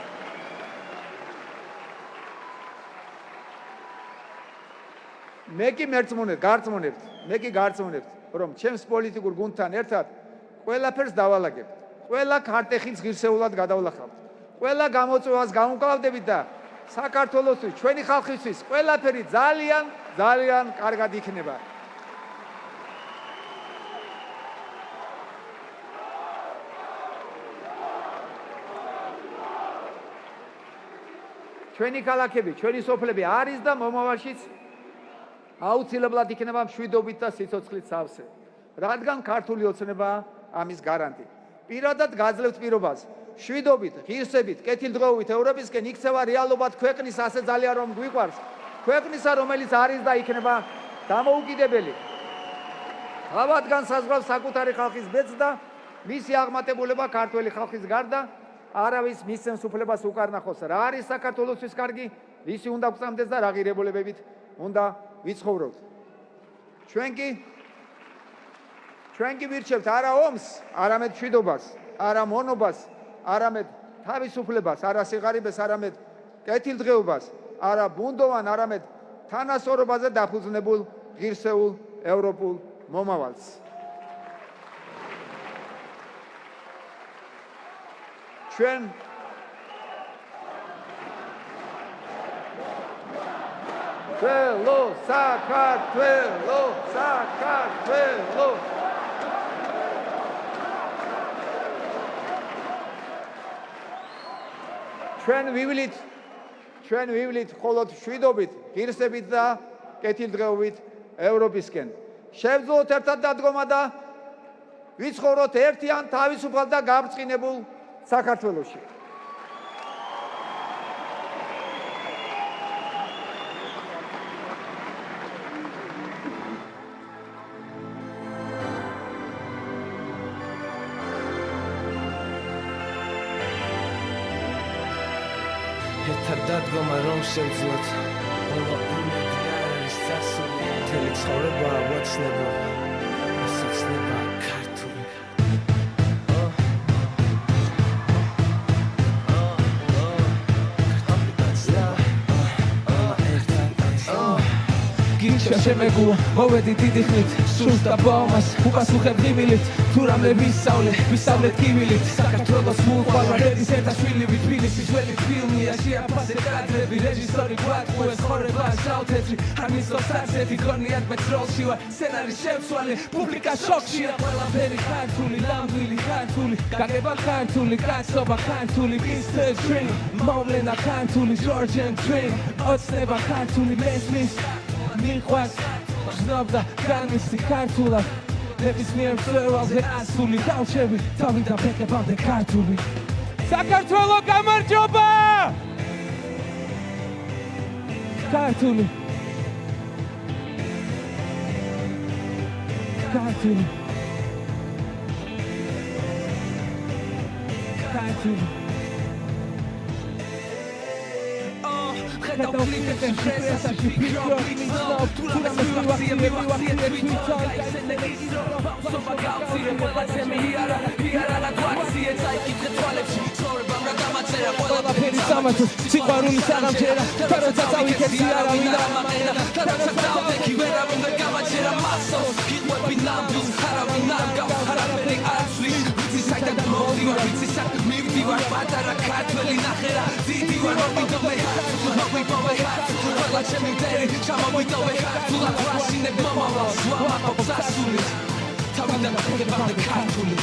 მე კი გარწმუნებთ, რომ ჩემს პოლიტიკურ გუნდთან ერთად ყველაფერს დავალაგებთ. ყველა ქარტეხიც ღირსეულად გადავლახავთ. ყველა გამოწვევას გამკლავდებით და საქართველოსთვის, ჩვენი ხალხისთვის ყველაფერი ძალიან, ძალიან კარგად იქნება. ჩვენი ქალაქები, ჩვენი სოფლები არის და მომავალშიც აუცილებლად იქნება მშვიდობით და სიცოცხლით სავსე, რადგან ქართული ოცნება ამის გარანტი. პირადად გაძლევთ პირობას. შვიდობით, ღირსებით, კეთილდღეობით ევროპისკენ იქცევა რეალობად ქვეყნის ასე ძალიან რომ გვიყვარს, ქვეყნისა, რომელიც არის და იქნება დამოუკიდებელი. ღავად განსაზღვრავს საკუთარი ხალხის ბედს და მისი აღმატებულება ქართველი ხალხის გარდა არავის მისცემს უფლებას უკარნახოს. რა არის საქართველოსთვის კარგი, ვისი უნდა გვწამდეს და რა ღირებულებებით უნდა ვიცხოვროთ. ჩვენ კი ვირჩევთ არა ომს, არამედ მშვიდობას, არა მონობას, არამედ თავისუფლებას, არა სიღარიბეს, არამედ კეთილდღეობას, არა ბუნდოვან, არამედ თანასწორობაზე დაფუძნებულ ღირსეულ ევროპულ მომავალს. საქართველო ჩვენ ვივლით მხოლოდ მშვიდობით, ღირსებით და კეთილდღეობით ევროპისკენ. შევძლოთ ერთად დადგომა და ვიცხოვროთ ერთიან, თავისუფალ და გაბრწყინებულ საქართველოში.
ერთად დადგომა რომ შევძლოთ ბოლო იმედი არ არის წასული მთელი ცხოვრება ვაცნებო ასახსნება ქართული გიჩა შემეგულა მოვედი დიდი ხნით სულს და ბომას უპასუხებ ღიმილით თუ რამე ვისწავლეთ კივილით საქართველოს მოუყვარვა რედის ერთა შვილივით თბილისის ძველი ფილმია შეაფასე კადრები რეჟისორი გვატყუეს ხორება შავთეთრი ამისოს არცეთი გონიათ მე ტროლში ვარ სცენარის შემცვალი პუბლიკა შოქშია ყველაფერი ქართული ლამბილი ქართული გაგება ქართული კაცობა ქართული Mr. Dream მოვლენა ქართული George and Dream ოცნება ქართული მესმის მიყვარს გზნობ და განვისი ქართულად ნებისმიერ მწვერვალზე ასული დავჩები თავიდან ფეხებამდე ქართული საქართველო გამარჯობა ქართული ქართული ქართული Когда улетит шесса, пикро, пикро, тура мывахтия, твитон, Сова галцира, ყველაცემი იარა გვაქცია, წაიკითხე თვალებში, ცხოვრებამ რა გამაწერა, ყველაფერი სამართლს, სიყვარულის აღამჯერა, და როცა წავიქეცი არავინ არ ამაყერა, და როცა დავდექი ვერავინ ვერ გამაჯერა მასოს, იყვები ნამდვილს, არავინ არ გავს, არაფერი არ ცვლის, ვიცი საიდან მოვდივარ, ვიცი სად მივდივარ, პატარა ქართველი ნახერა, დიდი ვარ, მოვიდოვე მოვიდოვე ყველა ჩემი მტერი, ჩამოვიდოვე ქართულად ვაშინებ მომავალს, ვამაყობ სასულით, თავიდან ფეხებამდე ქართული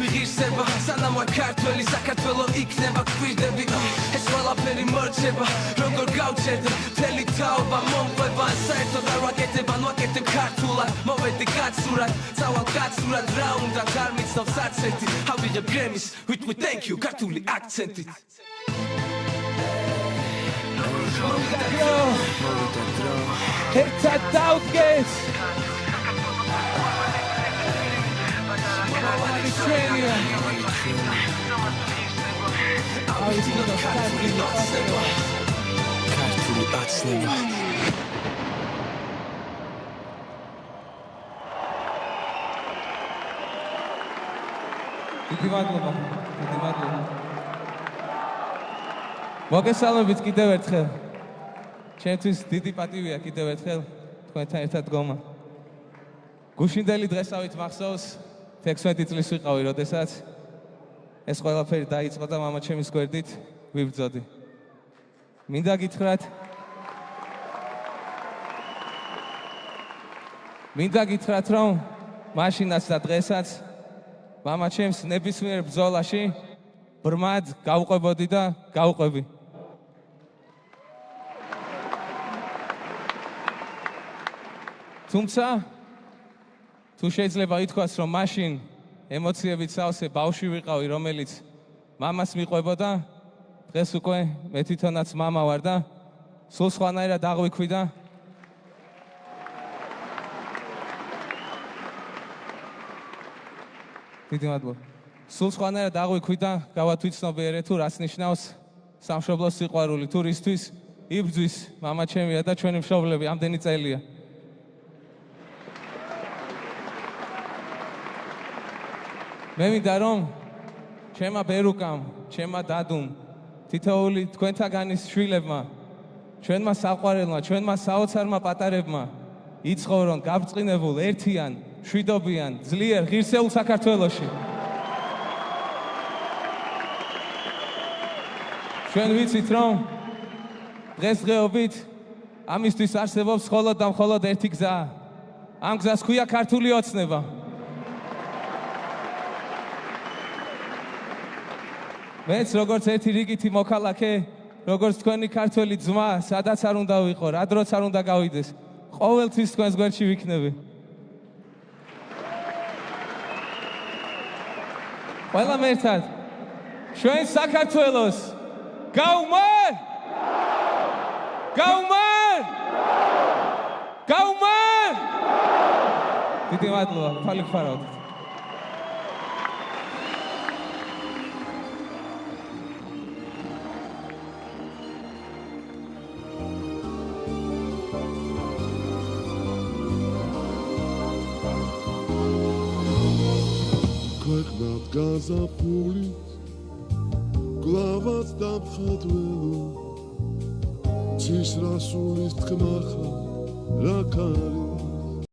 ვიღირსება სანამ ვარ ქართველი საქართველო იქნება გვირდები ეს ყველაფერი მორჩება როგორ გავჩერდე მთელი თაობა მომყვება საერთოდ არ ვაკეთებ ან ვაკეთებ ქართულად მოვედი კაცურად წავალ კაცურად რა უნდა არ მიცნობს არც ერთი ავიღებ გრემის ვიტყვი thank you ქართული აქცენტით ერთად დავდგეთ Australia. Ქართული აცნება. დიდი მადლობა. მოგესალმებით კიდევ ერთხელ. ჩემთვის დიდი პატივია კიდევ ერთხელ თქვენთან ერთად დგომა. გუშინდელი დღესავით მახსოვს 16 წლის ვიყავი, როდესაც ეს ყველაფერი დაიწყო და მამა ჩემის გვერდით ვიბრძოდი. მინდა გითხრათ მინდა გითხრათ, რომ მაშინაც და დღესაც მამა ჩემს ნებისმიერ ბრძოლაში ბრმად გავყვებოდი და გავყვები. თუმცა თუ შეიძლება ითქვას, რომ მაშინ ემოციებით სავსე ბავშვი ვიყავი, რომელიც მამას მიყვებოდა, დღეს უკვე მე თვითონაც მამა ვარ და სულ სხვანაირად აღვიქვი და დიდი მადლობა. სულ სხვანაირად აღვიქვი და გავათვითცნობიერე თუ რას ნიშნავს სამშობლოს სიყვარული, თუ რისთვის იბრძვის მამა ჩემია და ჩვენი მშობლები ამდენი წელია. მე მინდა რომ ჩემმა ბერუკამ, ჩემმა დადუმ, თითოეული თქვენთაგანის შვილებმა, ჩვენმა საყვარელმა, ჩვენმა საოცარმა პატარებმა იცხოვრონ გაბრწყინებულ, ერთიან, მშვიდობიან, ძლიერ, ღირსეულ საქართველოში. ჩვენ ვიცით, რომ დღესდღეობით ამისთვის არსებობს მხოლოდ და მხოლოდ ერთი გზა. ამ გზას ქვია ქართული ოცნება. მეც როგორც ერთი რიგითი მოქალაქე, როგორც თქვენი ქართველი ძმა, სადაც არ უნდა ვიყო, რა დროც არ უნდა გავიდეს, ყოველთვის თქვენს გვერდში ვიქნები. ყველამ ერთად ჩვენ საქართველოს გაუმარ! გაუმარ! გაუმარ! დიდი მადლობა, ფალი გხარავთ.
ქვეყნად გაზაფხულით გლავაც დამხატველო ცის რასულის თქმა ხარ რა ქარი